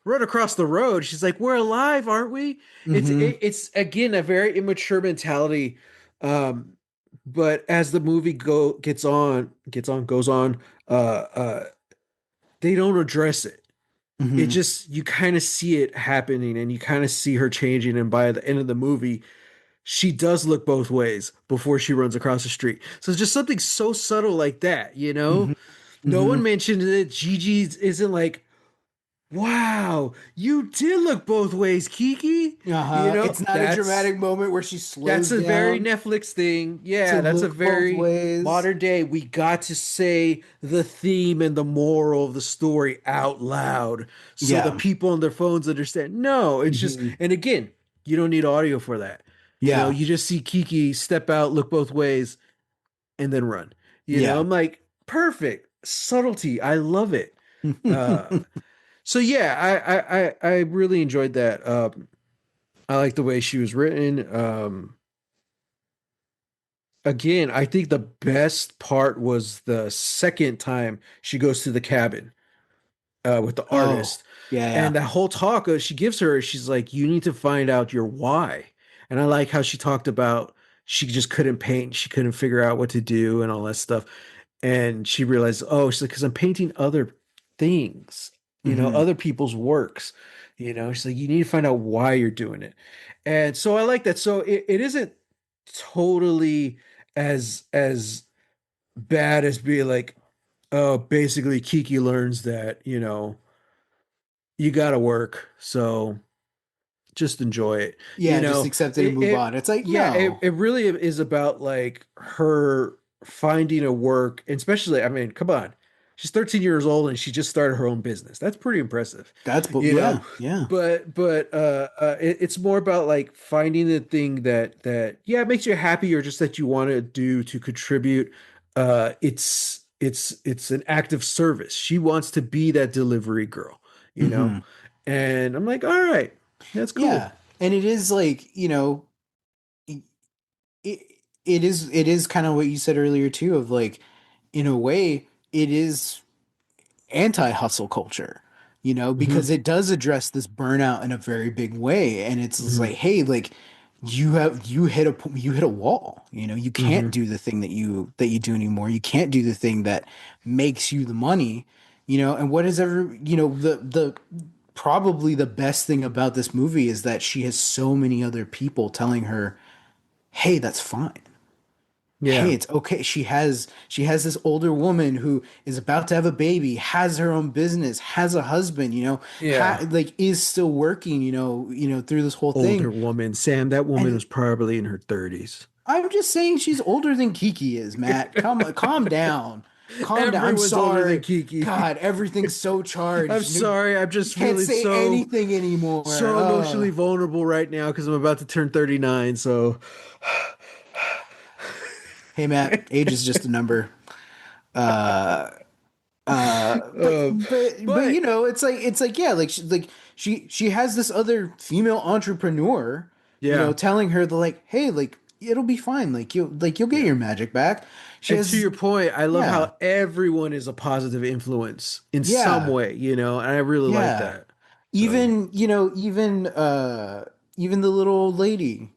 run across the road. She's like, "We're alive, aren't we?" Mm-hmm. It's again a very immature mentality. Um, but as the movie goes on, uh, uh, they don't address it. It Mm-hmm. just you kind of see it happening, and you kind of see her changing. And by the end of the movie, she does look both ways before she runs across the street. So it's just something so subtle like that, you know? Mm-hmm. No Mm-hmm. one mentioned that Gigi isn't like, wow, you did look both ways, Kiki. It's not a That's dramatic moment where she that's slows a very down Netflix thing. to Yeah, that's a look both very ways. modern day. We got to say the theme and the moral of the story out loud so the Yeah. people on their phones understand. No, it's just, Hmm. and again, you don't need audio for that. Yeah. You just see Kiki step out, look both ways, and then run. Yeah. I'm like, perfect subtlety. I love it. Uh, so yeah, I really enjoyed that. I like the way she was written. Again, I think the best part was the second time she goes to the cabin with the Oh, artist. yeah, And yeah. that whole talk she gives her, she's like, you need to find out your why. And I like how she talked about she just couldn't paint. She couldn't figure out what to do and all that stuff. And she realized, oh, she's like, because I'm painting other things, Hmm. other people's works. She's like, you need to find out why you're doing it. And so I like that. So it isn't totally as bad as being like, oh, basically Kiki learns that, you gotta work. So just enjoy it. Yeah, just accept it and move on. It's like, Yeah, no. it really is about like her finding a work, and especially, I mean, come on. She's 13 years old and she just started her own business. That's pretty impressive, you know? Yeah, yeah. It's more about like finding the thing that yeah, it makes you happy or just that you want to do to contribute. It's an act of service. She wants to be that delivery girl, you know? Hmm. And I'm like, all right, that's cool. Yeah. And it is like, it, it is kind of what you said earlier too, of like, in a way, it is anti-hustle culture, Hmm. because it does address this burnout in a very big way. And it's just Hmm. like, hey, like you hit a wall. You can't Hmm. do the thing that you do anymore. You can't do the thing that makes you the money. And what is ever, the probably the best thing about this movie is that she has so many other people telling her, hey, that's fine. Hey, Yeah. it's okay. She has this older woman who is about to have a baby, has her own business, has a husband, Yeah. like is still working, through this whole Older thing. woman. Sam, that woman And was probably in her 30s. I'm just saying she's older than Kiki is, Matt. Calm down. Calm down. I'm Everyone's older than sorry. Kiki. God, everything's so I'm charged. sorry. I'm You just can't feeling say so anything anymore. so emotionally vulnerable right now because I'm about to turn 39. So Hey, Matt, age is just a number. Uh, but uh, but but it's like yeah, like she has this other female entrepreneur, Yeah. telling her the like, hey, like it'll be fine, like you'll get Yeah. your magic back. She And to has your point, I love yeah, how everyone is a positive influence in some yeah, way, and I really like yeah. that. So, Even the little old lady,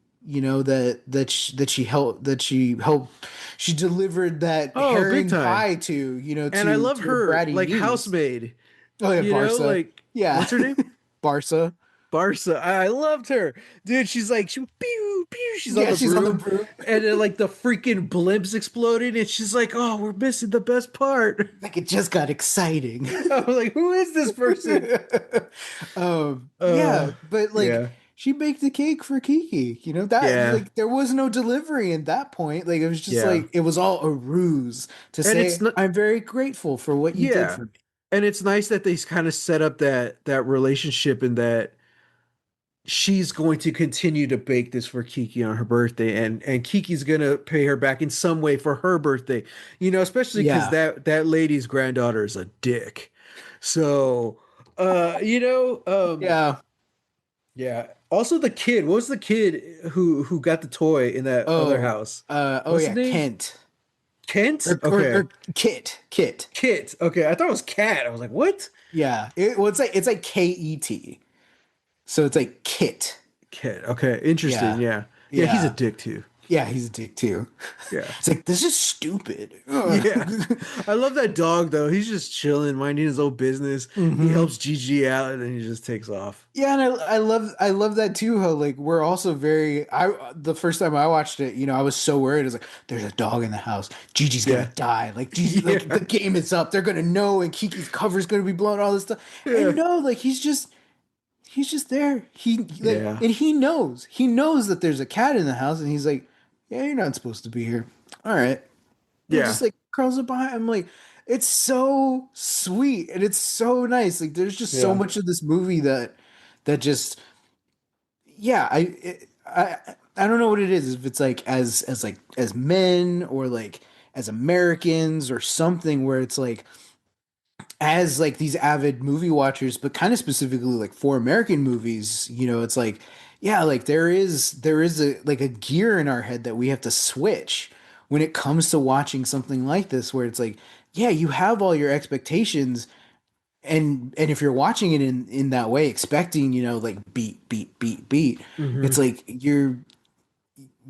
she delivered that oh, big herring time. pie to, And I love to her her, bratty like niece. housemaid, Oh yeah, Barca. like Yeah. what's her name? Barca. Barca. I loved her. Dude, she's like, she pew, pew, she's on Yeah, the she's on the broom. broom. And then like the freaking blimps exploded, and she's like, oh, we're missing the best part. Like it just got exciting. I was like, who is this person? Yeah, but like Yeah. she baked the cake for Kiki. That Yeah. like there was no delivery in that point. Like it was just Yeah. like it was all a ruse to And it's say, not I'm very grateful for what you did yeah. for me. And it's nice that they kind of set up that relationship and that she's going to continue to bake this for Kiki on her birthday and Kiki's going to pay her back in some way for her birthday. Especially cuz Yeah. that lady's granddaughter is a dick. So, Yeah. yeah. Also the kid, what was the kid who got the toy in that other Oh, house? oh What's his yeah, name? Kent. Kent? Or Okay. Kit. Kit. Okay. I thought it was Cat. I was like, "What?" Yeah. It's like Ket. So it's like Kit. Kit. Okay. Interesting. Yeah. Yeah. Yeah, he's a Yeah. dick too. Yeah, he's a dick too. Yeah. It's like this is stupid. Yeah. Ugh. I love that dog though. He's just chilling, minding his own business. He hmm helps Gigi out and then he just takes off. Yeah, and I love that too. How like we're also very. I the first time I watched it, I was so worried. I was like, "There's a dog in the house. Gigi's gonna Yeah. die. Like Gigi, like Yeah. the game is up. They're gonna know, and Kiki's cover's gonna be blown. All this stuff." Yeah. And no, like he's just there. He like, Yeah. and he knows that there's a cat in the house, and he's like, "Yeah, you're not supposed to be here. All right." And Yeah. just like curls up behind. I'm like, it's so sweet and it's so nice. Like there's just so Yeah. much of this movie that just yeah. I don't know what it is. If it's like as like as men or like as Americans or something where it's like as like these avid movie watchers, but kind of specifically like for American movies, it's like, yeah, like there is a like a gear in our head that we have to switch when it comes to watching something like this, where it's like, yeah, you have all your expectations, and if you're watching it in that way, expecting, like beat, beat, beat, beat, Hmm. it's like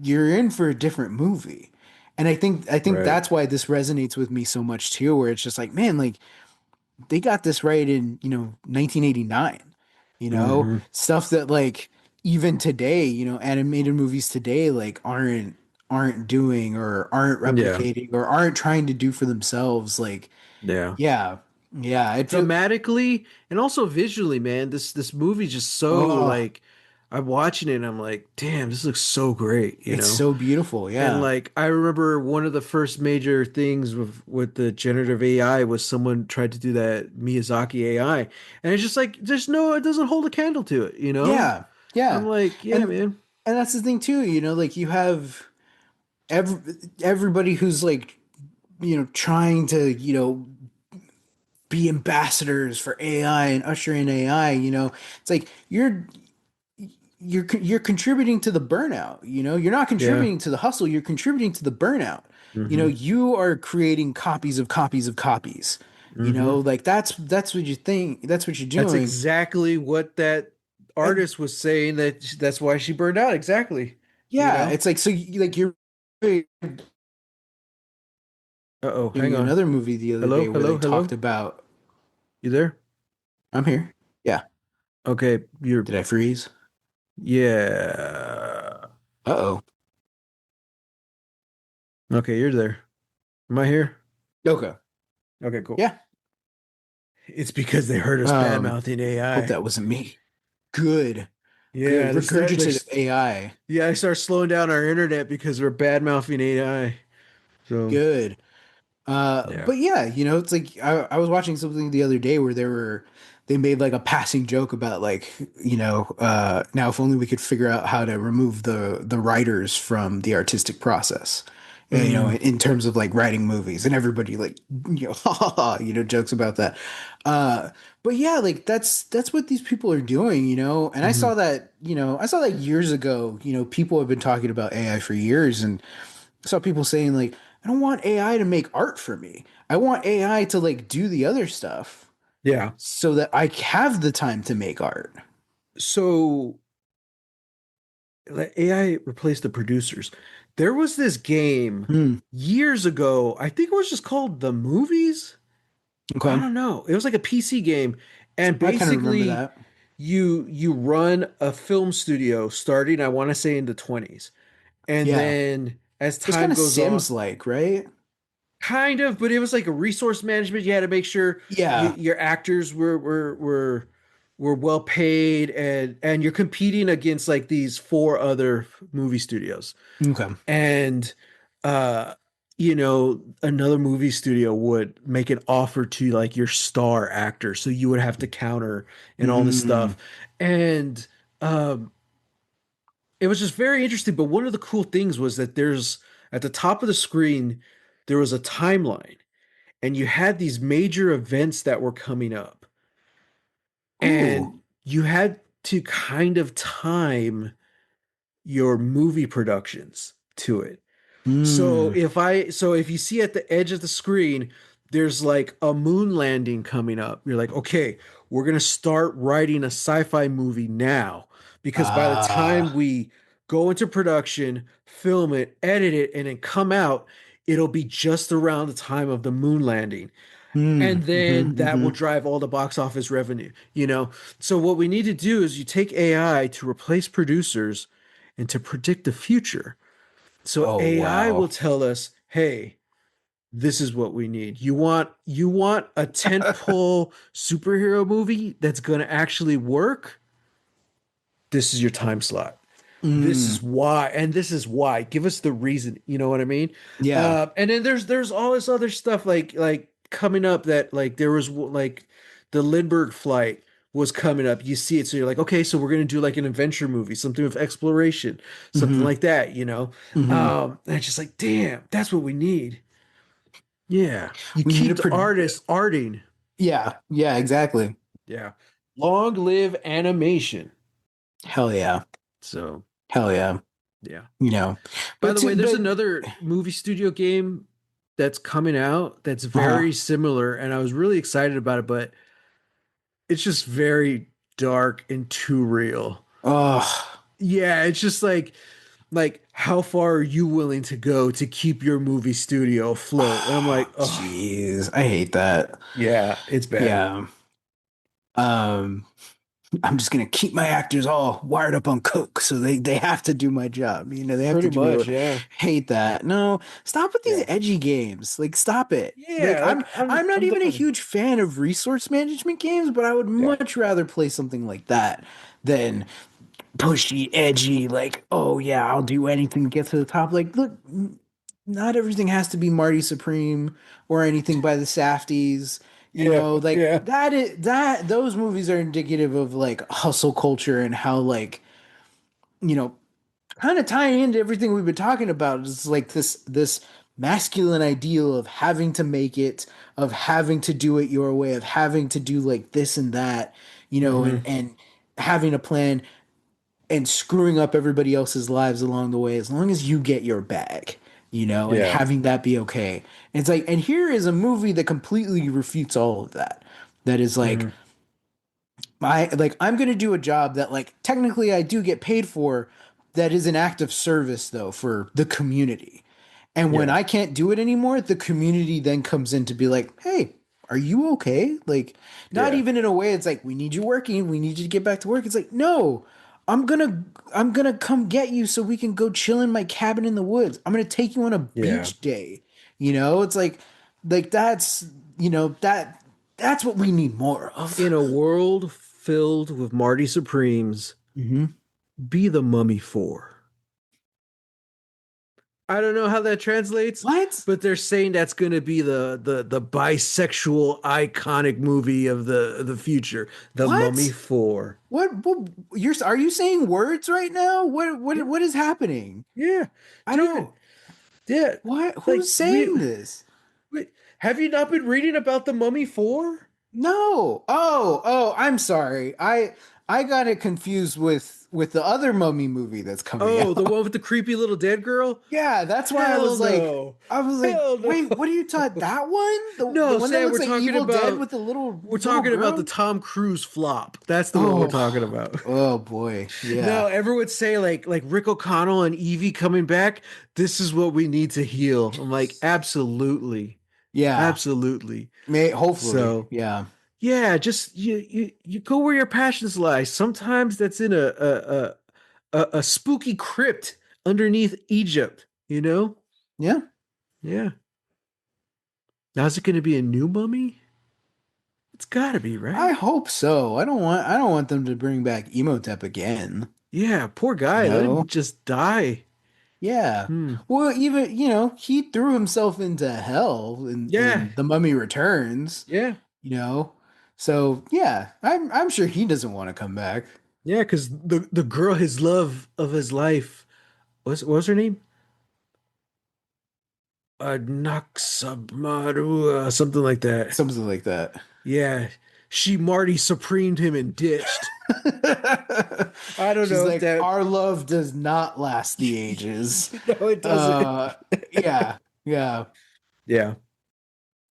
you're in for a different movie. And I think Right. that's why this resonates with me so much too, where it's just like, man, like they got this right in 1989, Hmm. stuff that like even today, animated movies today like aren't doing or aren't Yeah. replicating or aren't trying to do for themselves. Like Yeah. yeah, yeah, it feel Thematically and also visually, man. This movie's just so oh, like I'm watching it and I'm like, damn, this looks so great, it's so beautiful. And Yeah, like I remember one of the first major things with the generative AI was someone tried to do that Miyazaki AI. And it's just like it doesn't hold a candle to it. yeah, I'm yeah. like, yeah, and man. and that's the thing too, like you have everybody who's like trying to be ambassadors for AI and usher in AI. It's like you're contributing to the burnout. You're not Yeah. contributing to the hustle. You're contributing to the burnout. Hmm. You are creating copies of copies of copies. Hmm. Like that's what you think. That's what you're That's doing. exactly what that And artist was saying that's why she burned out. Exactly. You yeah, know? it's like so. Like you're Uh-oh, hang doing on. another movie the other Hello, day where hello, they talked hello. about. You there? I'm here. Yeah. Okay, you're Did I freeze? yeah. Uh-oh. Okay, you're there. Am I here? Okay. Okay, cool. Yeah. It's because they heard us bad Um. mouthing Hope AI. that wasn't me. Good. Good. Yeah, Regurgitative AI. yeah, I start slowing down our internet because we're bad mouthing AI. So Good. yeah. But yeah, it's like I was watching something the other day where they made like a passing joke about like, now if only we could figure out how to remove the writers from the artistic process. Mm, in terms of like writing movies, and everybody like, ha ha ha, jokes about that. Uh, but yeah, like that's what these people are doing, and mhm. I saw that years ago, people have been talking about AI for years, and I saw people saying like, I don't want AI to make art for me. I want AI to like do the other stuff Yeah. so that I have the time to make art. So like, AI replaced the producers. There was this game Hmm. years ago. I think it was just called The Movies. I Okay. don't know. It was like a PC game, and I kind of remember basically that. you run a film studio starting, I want to say in the 20s. And Yeah. then as It's kind time of goes on, Sims like, right? kind of, but it was like a resource management. You had to make sure Yeah. your actors were well paid, and you're competing against like these four other movie studios. Okay. And uh another movie studio would make an offer to like your star actor, so you would have to counter and all this Mm. stuff. And um it was just very interesting. But one of the cool things was that there's at the top of the screen there was a timeline, and you had these major events that were coming up, Ooh. and you had to kind of time your movie productions to it. Mm. So if you see at the edge of the screen, there's like a moon landing coming up. You're like, okay, we're gonna start writing a sci-fi movie now, because by the time Ah. we go into production, film it, edit it, and then come out, it'll be just around the time of the moon landing. Mm. And then Mm-hmm. that will Mm-hmm. drive all the box office revenue. So what we need to do is you take AI to replace producers and to predict the future. So Oh, AI will wow. tell us, "Hey, this is what we need. You want a tentpole superhero movie that's going to actually work? This is your time slot. This Mm. is why, and this is why. Give us the reason." You know what I mean? Yeah. And then there's all this other stuff like coming up, that like there was like the Lindbergh flight was coming up. You see it, so you're like, okay, so we're gonna do like an adventure movie, something with exploration, something Mm-hmm. like that. Mm-hmm. And it's just like, damn, that's what we need. Yeah, you We need keep a the pro. artist arting. Yeah. Yeah, exactly. Yeah, long live animation. Hell yeah. So Hell yeah. yeah. You know. By But the way, there's but another movie studio game that's coming out that's uh-huh. very similar, and I was really excited about it, but it's just very dark and too real. Oh. Yeah, it's just like how far are you willing to go to keep your movie studio afloat? And I'm like, oh, Jeez. I hate that. yeah, it's bad. Yeah. Um I'm just gonna keep my actors all wired up on coke, so they have to do my job. They have to Pretty do my much, work. yeah. Hate that. No, stop with these Yeah. edgy games. Like, stop it. Like, Yeah, I'm like I'm I'm not I'm even a done. huge fan of resource management games, but I would Yeah. much rather play something like that than pushy, edgy. Like, oh yeah, I'll do anything to get to the top. Like, look, not everything has to be Marty Supreme or anything by the Safdies. Yeah. Like Yeah. those movies are indicative of like hustle culture and how like, you know, kind of tying into everything we've been talking about is like this masculine ideal of having to make it, of having to do it your way, of having to do like this and that, Hmm. and having a plan and screwing up everybody else's lives along the way as long as you get your bag, and Yeah. having that be okay. And it's like, and here is a movie that completely refutes all of that. That is like, Hmm. I'm gonna do a job that like technically I do get paid for, that is an act of service though for the community. And when Yeah. I can't do it anymore, the community then comes in to be like, hey, are you okay? Like, not Yeah. even in a way it's like, we need you working, we need you to get back to work. It's like, no, I'm gonna I'm gonna come get you so we can go chill in my cabin in the woods. I'm gonna take you on a Yeah. beach day. It's like that's that's what we need more of. In a world filled with Marty Supremes, Hmm. be the Mummy 4. I don't know how that translates, What? but they're saying that's going to be the bisexual iconic movie of the future, The Mummy What? 4. What are you saying words right now? Yeah. What is happening? Yeah. I Dude, don't. Yeah, What? like Who's saying this? wait, have you not been reading about the Mummy 4? No. Oh, I'm sorry. I got it confused with the other Mummy movie that's coming Oh, the out. one with the creepy little dead girl? Yeah, that's why Hell no. I was like, Hell no. wait, what are you talking? That one? The No, one that Sam, looks like Evil Dead with the we're little talking about the girl? Tom Cruise flop. That's the one we're Oh, talking about. oh boy. No, Yeah. everyone would say like Rick O'Connell and Evie coming back, this is what we need to heal. I'm like, absolutely. Yeah. Absolutely. Hopefully. So Yeah. yeah, just you go where your passions lie. Sometimes that's in a spooky crypt underneath Egypt, you know? Yeah. Yeah. Now is it going to be a new mummy? It's got to be, I right? hope so. I don't want them to bring back Emotep again. Yeah, poor You guy. Let him know? just die. Yeah. Hmm. Well, even, he threw himself into hell Yeah. in The Mummy Returns, Yeah. you know? So, yeah, I'm sure he doesn't want to come back. Yeah, because the girl, his love of his life, what was her name? Naxamaru, something like that. Something like that. Yeah. She Marty supremed him and ditched. I don't She's know if like, that. our love does not last the ages. No, it doesn't. Uh, yeah, yeah, Yeah.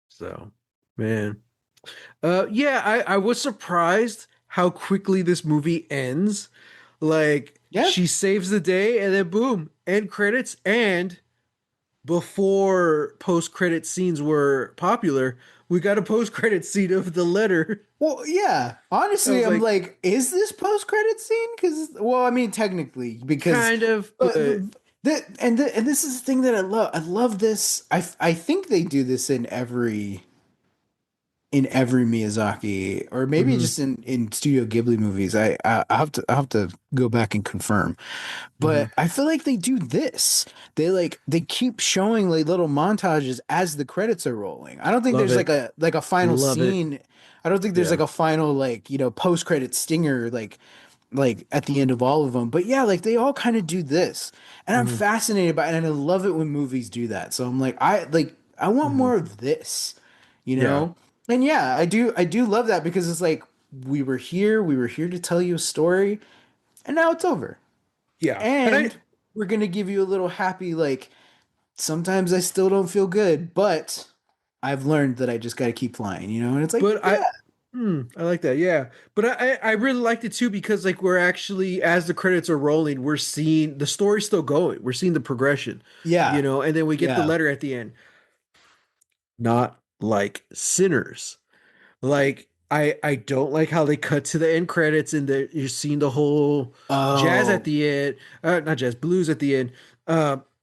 So, man. Yeah, I was surprised how quickly this movie ends. Like yeah. she saves the day and then boom, end credits. And before post-credit scenes were popular, we got a post-credit scene of the letter. Well, yeah. I Honestly, was I'm like, like, is this post-credit scene? Because, well, I mean, technically, because, kind of, but but and this is the thing that I love. I love this. I think they do this in every Miyazaki, or maybe mhm, just in Studio Ghibli movies. I have to go back and confirm. mhm. But I feel like they do this. They keep showing like little montages as the credits are rolling. I don't think Love there's it. like a final Love it. scene. I don't think there's Yeah. like a final like, post credit stinger like at the end of all of them. But yeah, like they all kind of do this. And I'm Hmm. fascinated by it, and I love it when movies do that. So I'm like I want Hmm. more of this, you Yeah. know? And yeah, I do love that because it's like we were here to tell you a story, and now it's over. Yeah. And I And we're gonna give you a little happy, like, sometimes I still don't feel good, but I've learned that I just gotta keep flying, And it's like, but yeah, I like that. Yeah. But I really liked it too because like we're actually as the credits are rolling, we're seeing the story still going. We're seeing the progression, yeah, and then we get the yeah. letter at the end. Not like Sinners. Like I don't like how they cut to the end credits and you're seeing the whole jazz at Oh, the end, not jazz, blues at the end.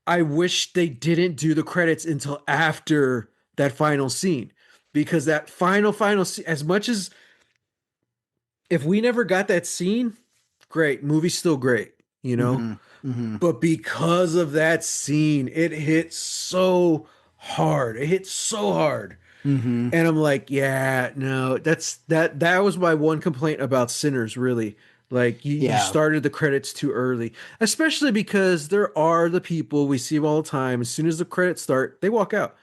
I wish they didn't do the credits until after that final scene because that final scene, as much as if we never got that scene, great, movie's still great, you know. mm-hmm, mm-hmm, But because of that scene, it hit so hard. It hit so hard. mm-hmm. And I'm like, yeah, no, that was my one complaint about Sinners, really. Like you Yeah, started the credits too early, especially because there are the people we see them all the time. As soon as the credits start, they walk out.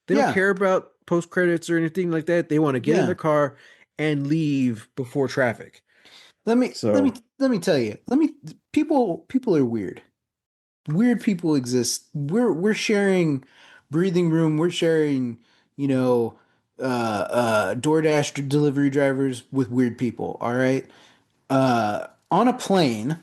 They don't yeah, care about post credits or anything like that. They want to get in yeah. their car and leave before traffic. So, Let me tell you. People are weird. Weird people exist. We're sharing breathing room. We're sharing, you know, DoorDash delivery drivers with weird people. All right. On a plane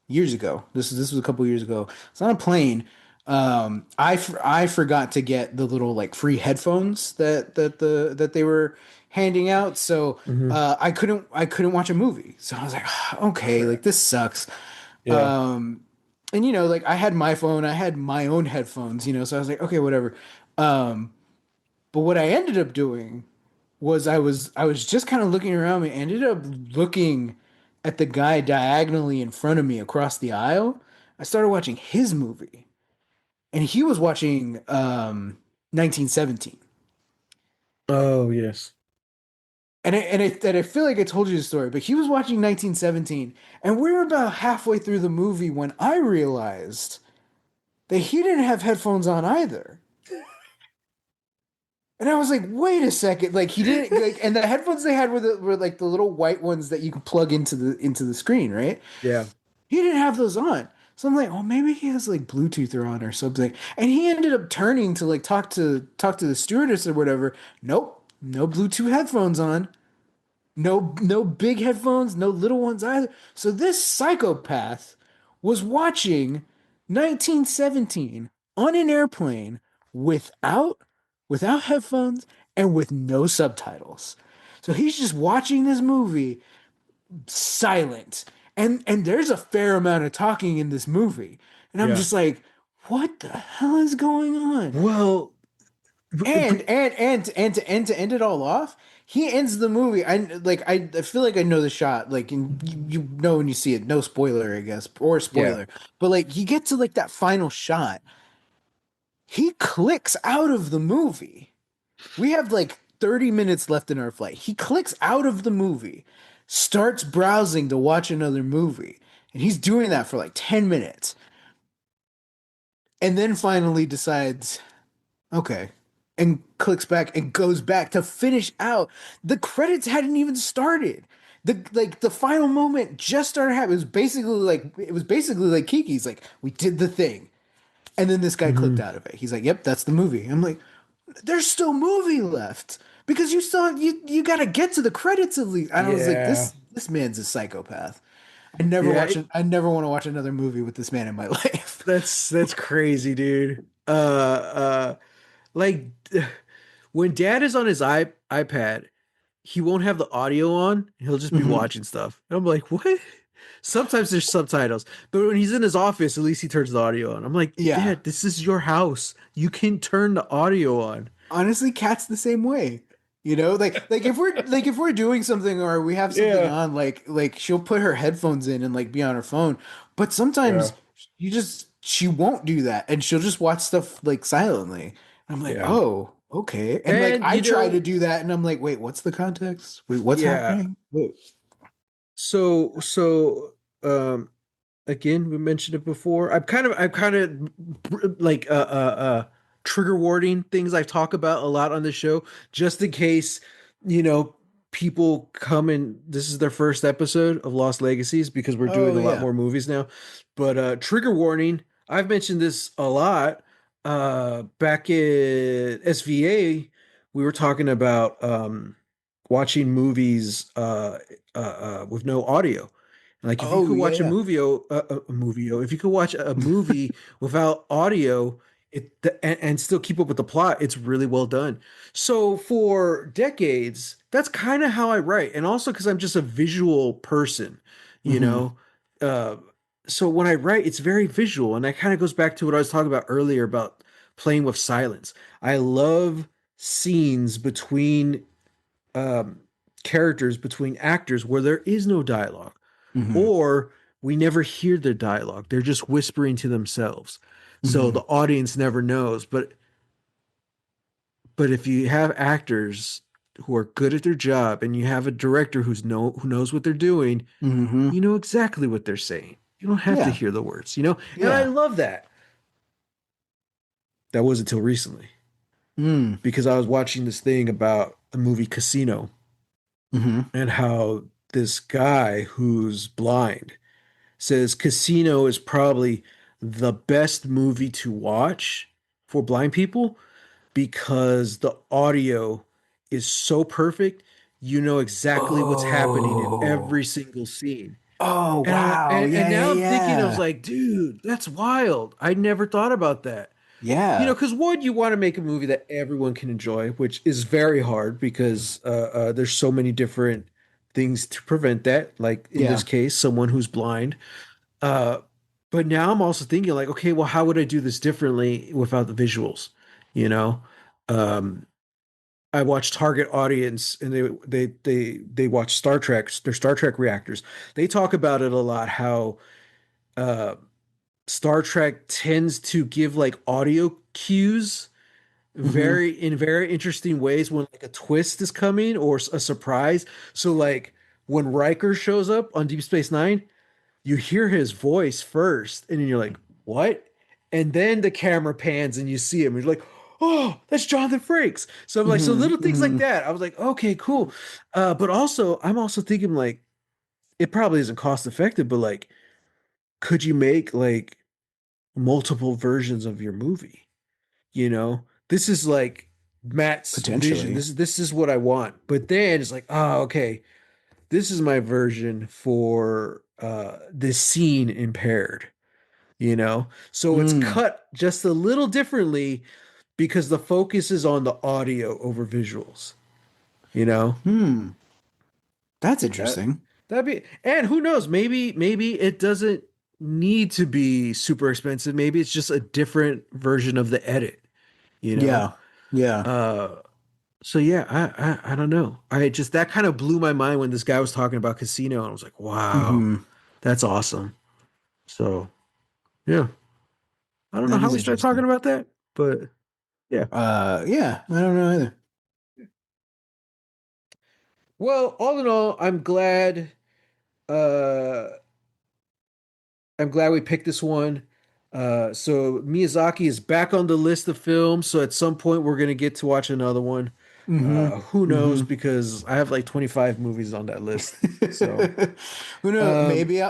years ago. This was a couple years ago. It's on a plane. I forgot to get the little like free headphones that they were handing out. So mhm. I couldn't watch a movie. So I was like, "Ah, okay, like Crap. this sucks." Yeah. Um, and like I had my phone, I had my own headphones, so I was like, okay, whatever. Um, but what I ended up doing was I was just kind of looking around me, ended up looking at the guy diagonally in front of me across the aisle. I started watching his movie, and he was watching 1917. Oh, yes. And I feel like I told you the story, but he was watching 1917, and we were about halfway through the movie when I realized that he didn't have headphones on either. And I was like, wait a second, like he didn't like, and the headphones they had were like the little white ones that you can plug into the screen, right? Yeah. He didn't have those on. So I'm like, oh, maybe he has like Bluetooth on or something. And he ended up turning to like talk to the stewardess or whatever. Nope, no Bluetooth headphones on. No big headphones, no little ones either. So this psychopath was watching 1917 on an airplane without without headphones and with no subtitles. So he's just watching this movie silent. And there's a fair amount of talking in this movie. And I'm Yeah. just like, what the hell is going on? Well, And to end it all off, he ends the movie. I feel like I know the shot. Like you know when you see it, no spoiler, I guess, or yeah. spoiler. But like you get to like that final shot, he clicks out of the movie. We have like 30 minutes left in our flight. He clicks out of the movie, starts browsing to watch another movie, and he's doing that for like 10 minutes, and then finally decides, okay, and clicks back and goes back to finish out. The credits hadn't even started. The final moment just started happening. It was basically like Kiki's like, we did the thing. And then this guy clicked Mhm. out of it. He's like, yep, that's the movie. I'm like, there's still movie left. Because you gotta get to the credits at least. And I was like, Yeah. this man's a psychopath. Yeah. I never want to watch another movie with this man in my life. That's crazy, dude. Like when dad is on his iPad, he won't have the audio on. He'll just be Hmm. watching stuff. And I'm like, what? Sometimes there's subtitles, but when he's in his office, at least he turns the audio on. I'm like, Yeah. Dad, this is your house. You can turn the audio on. Honestly, Cat's the same way. Like if we're doing something or we have something Yeah. on, like she'll put her headphones in and like be on her phone. But Yeah. sometimes she won't do that and she'll just watch stuff like silently. And I'm like, Yeah. oh, okay. And like And I you try to know, do that and I'm like, wait, what's the context? Wait, what's yeah. happening? Wait. So um again, we mentioned it before. I'm kind of like trigger warning things I talk about a lot on the show, just in case, you know, people come and this is their first episode of Lost Legacies because we're doing Oh a lot yeah. more movies now. But trigger warning, I've mentioned this a lot. Back at SVA, we were talking about watching movies with no audio. Like if you Oh could watch yeah. if you could watch a movie without audio, and still keep up with the plot, it's really well done. So for decades, that's kind of how I write, and also because I'm just a visual person, you Hmm. know. Uh, so when I write, it's very visual, and that kind of goes back to what I was talking about earlier about playing with silence. I love scenes between um, characters, between actors, where there is no dialogue Hmm. or we never hear their dialogue. They're just whispering to themselves. So Hmm. the audience never knows. But if you have actors who are good at their job and you have a director who knows what they're doing, Hmm. you know exactly what they're saying. You don't have to Yeah. hear the words, you know? And I Yeah. love that. That was until recently Mm. because I was watching this thing about the movie Casino Hmm. and how this guy who's blind says Casino is probably the best movie to watch for blind people because the audio is so perfect. You know exactly what's happening in Oh. every single scene. Oh And I wow. and Yeah, yeah, now I'm thinking, I was yeah. like, dude, that's wild. I never thought about that. You know, Yeah. because one, you want to make a movie that everyone can enjoy, which is very hard because there's so many different things to prevent that. Like in this Yeah. case, someone who's blind. Uh, but now I'm also thinking like, okay, well, how would I do this differently without the visuals? You know, um, I watch Target Audience and they watch Star Trek. They're Star Trek reactors. They talk about it a lot. How uh, Star Trek tends to give like audio cues Hmm. very interesting ways when like a twist is coming or a surprise. So like when Riker shows up on Deep Space Nine, you hear his voice first, and then you're like, what? and then the camera pans and you see him. And you're like, oh, that's Jonathan Frakes. So I'm like, so Hmm. little things like Hmm. that. I was like, okay, cool. But also, I'm also thinking like, it probably isn't cost effective, but like, could you make like multiple versions of your movie? You know, this is like Matt's vision. Potentially. This is what I want. But then it's like, oh, okay, this is my version for this scene impaired, you know? So it's Mm. cut just a little differently because the focus is on the audio over visuals, you know? Hmm. That's That interesting. that'd be, and who knows, maybe it doesn't need to be super expensive. Maybe it's just a different version of the edit, you know? Yeah. Yeah. Uh so yeah, I don't know. I just that kind of blew my mind when this guy was talking about Casino and I was like, wow, Hmm. that's awesome. So yeah. I don't know That how is we started talking interesting. about that, but yeah. Yeah, I don't know either. Well, all in all, uh I'm glad we picked this one. So Miyazaki is back on the list of films, so at some point we're gonna get to watch another one. Hmm. Who knows? Hmm. Because I have like 25 movies on that list. So Who knows? um Maybe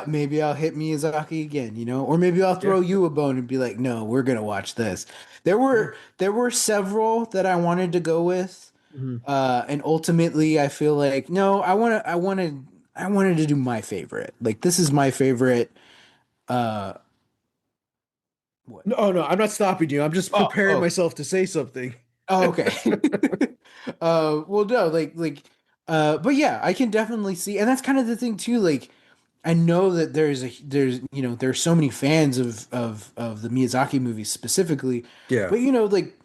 I'll hit Miyazaki again, or maybe I'll yeah. throw you a bone and be like, no, we're gonna watch this. Yeah. There were several that I wanted to go with, Mhm. and ultimately I feel like no, I wanted to do my favorite. Like this is my favorite. Uh, what? No, no, I'm not stopping you. I'm just Oh, preparing oh, myself to say something. oh, okay. Well, no, but yeah, I can definitely see, and that's kind of the thing too. Like, I know that there's so many fans of the Miyazaki movies specifically, Yeah, but like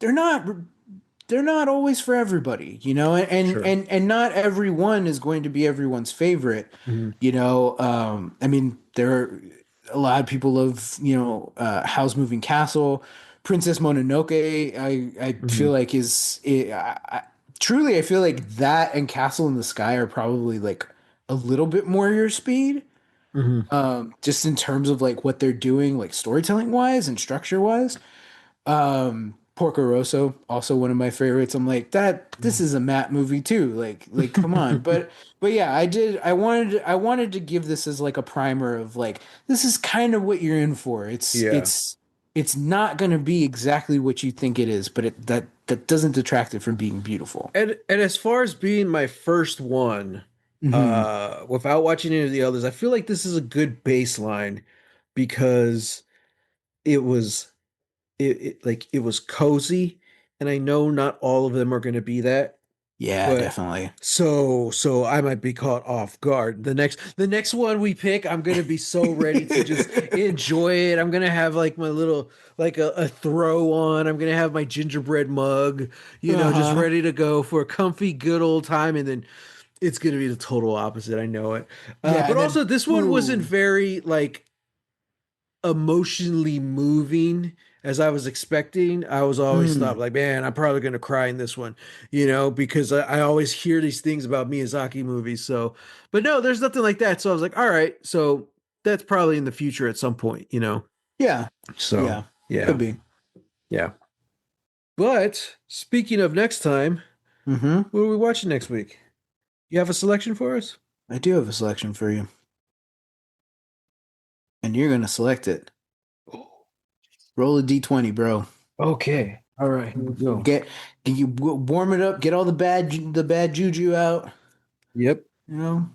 they're not they're not always for everybody, sure. and not everyone is going to be everyone's favorite. Mhm. I mean, there are a lot of people love, Howl's Moving Castle, Princess Mononoke. I feel Mhm. like truly, I feel like that and Castle in the Sky are probably like a little bit more your speed, Mhm. just in terms of like what they're doing, like storytelling wise and structure wise. Porco Rosso, also one of my favorites. I'm like that. This is a Matt movie too. Like, come on. But yeah, I wanted to give this as like a primer of like this is kind of what you're in for. Yeah. It's not going to be exactly what you think it is, but that doesn't detract it from being beautiful. And as far as being my first one, Hmm. without watching any of the others, I feel like this is a good baseline because it was it was cozy, and I know not all of them are going to be that. Yeah, But definitely. so I might be caught off guard. The next one we pick, I'm gonna be so ready to just enjoy it. I'm gonna have like my little like a throw on. I'm gonna have my gingerbread mug, just Uh-huh. ready to go for a comfy, good old time. And then it's gonna be the total opposite. I know it. Yeah, But and then also this one wasn't boom. very like emotionally moving as I was expecting. I was always thought Mm. like, man, I'm probably gonna cry in this one, because I always hear these things about Miyazaki movies. So, but no, there's nothing like that. So I was like, all right, so that's probably in the future at some point. Yeah. So Yeah. Could yeah, be. yeah. But speaking of next time, Mm-hmm. what are we watching next week? You have a selection for us? I do have a selection for you, and you're gonna select it. Roll a d20, bro. Okay. All right, here we go. Get warm it up. Get all the bad juju out. Yep. You know,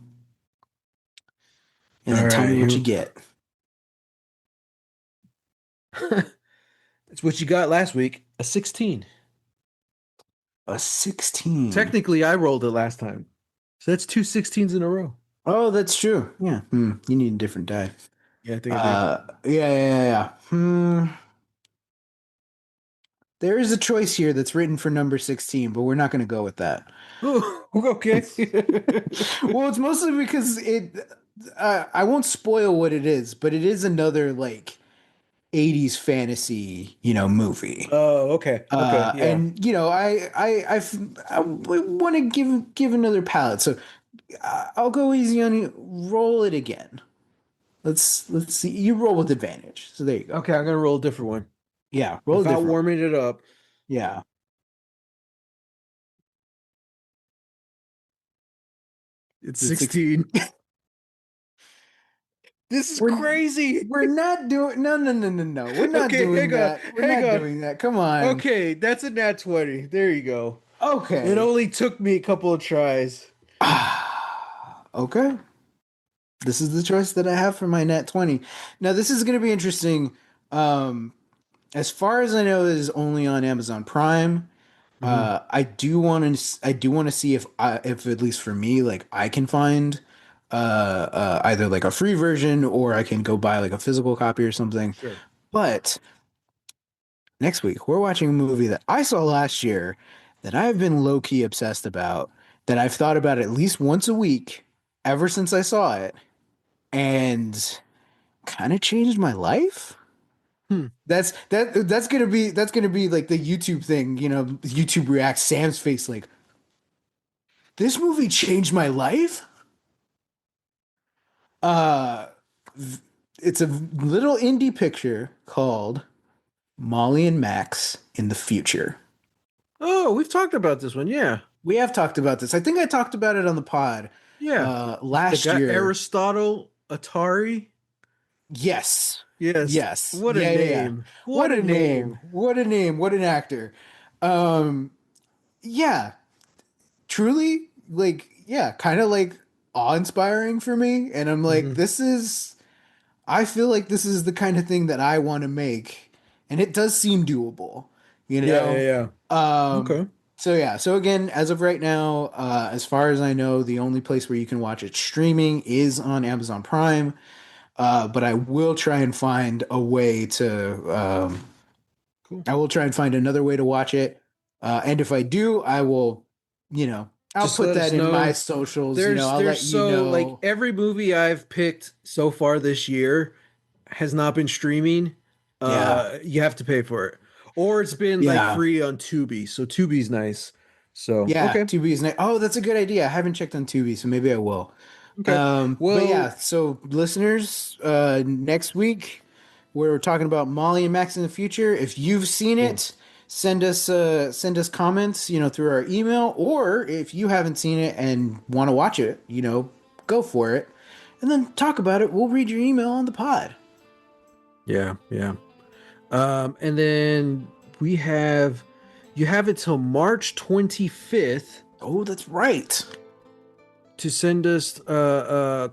and All then tell right, me what here. you get. It's what you got last week, a 16. A 16. Technically, I rolled it last time. So that's two 16s in a row. Oh, that's true. Yeah. You need a different die. Yeah, I think I do. Yeah. There is a choice here that's written for number 16, but we're not going to go with that. Oh, okay. Well, it's mostly because I won't spoil what it is, but it is another like 80s fantasy, movie. Oh, okay. Okay. Yeah. And I want to give another palette, so I'll go easy on you. Roll it again. Let's see. You roll with advantage. So there you go. Okay, I'm gonna roll a different one Yeah, roll a without different one. warming it up. Yeah. It's It's 16. This is we're crazy. we're not doing no. We're not Okay, doing hang on, that. We're hang not on. doing that. Come on. Okay, that's a nat 20. There you go. It Okay. only took me a couple of tries. Okay. This is the choice that I have for my net 20. Now this is going to be interesting. Um as far as I know, this is only on Amazon Prime. Hmm. I do want to see if at least for me, like I can find either like a free version or I can go buy like a physical copy or something. Sure. But next week we're watching a movie that I saw last year that I've been low key obsessed about, that I've thought about at least once a week ever since I saw it, and kind of changed my life. Hmm. That's gonna be like the YouTube thing, YouTube reacts Sam's face like, this movie changed my life. Uh, it's a little indie picture called Molly and Max in the Future. Oh, we've talked about this one. Yeah. We have talked about this. I think I talked about it on the pod Yeah. The last guy year. Aristotle Atari. Yes. Yes. Yes. What a Yeah, yeah, yeah. name. What What a a name. name. What a name. What an actor. Um, yeah, truly, like, yeah, kind of like awe-inspiring for me. And I'm like, Hmm. I feel like this is the kind of thing that I want to make. And it does seem doable, you Yeah, yeah, know? yeah. Um, Okay. so yeah, so again, as of right now, as far as I know, the only place where you can watch it streaming is on Amazon Prime. But I will try and find a way to, Cool. I will try and find another way to watch it. And if I do, I will, you know, I'll Just put let us that in my know. socials, There's I'll there's let you so like know. every movie I've picked so far this year has not been streaming. Yeah. You have to pay for it. Or it's been like Yeah. free on Tubi. So Tubi's nice. So, Yeah. okay. Tubi is nice. Oh, that's a good idea. I haven't checked on Tubi, so maybe I will. Okay. But yeah, Well, so listeners, next week we're talking about Molly and Max in the Future. If you've seen cool. it, send us comments, through our email, or if you haven't seen it and want to watch it, go for it. And then talk about it. We'll read your email on the pod. Yeah, yeah. And then we have you have until March 25th Oh, that's right. to send us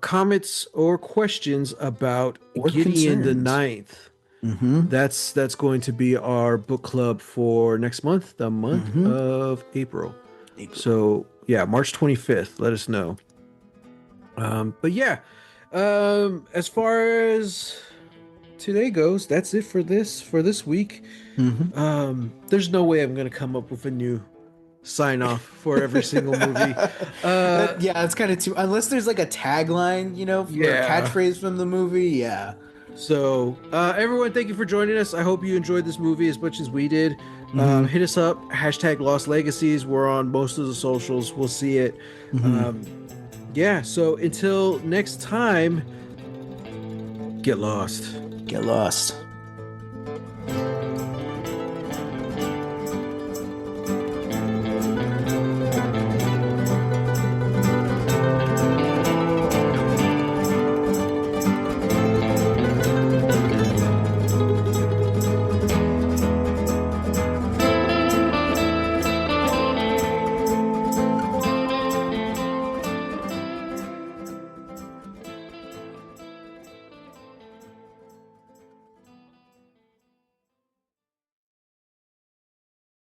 comments or questions about Or Gideon the concerns. Ninth. Mm-hmm. That's going to be our book club for next month, the month Mm-hmm. of April. April. So yeah, March 25th. Let us know. But yeah, as far as today goes, that's it for this week. Mm-hmm. There's no way I'm gonna come up with a new sign off for every single movie. Uh, Yeah, it's kind of too. Unless there's like a tagline, or a yeah. catchphrase from the movie. Yeah. So, everyone, thank you for joining us. I hope you enjoyed this movie as much as we did. Mm-hmm. Hit us up, hashtag Lost Legacies. We're on most of the socials. We'll see it. Mm-hmm. Um, yeah, so until next time, get lost. Get lost.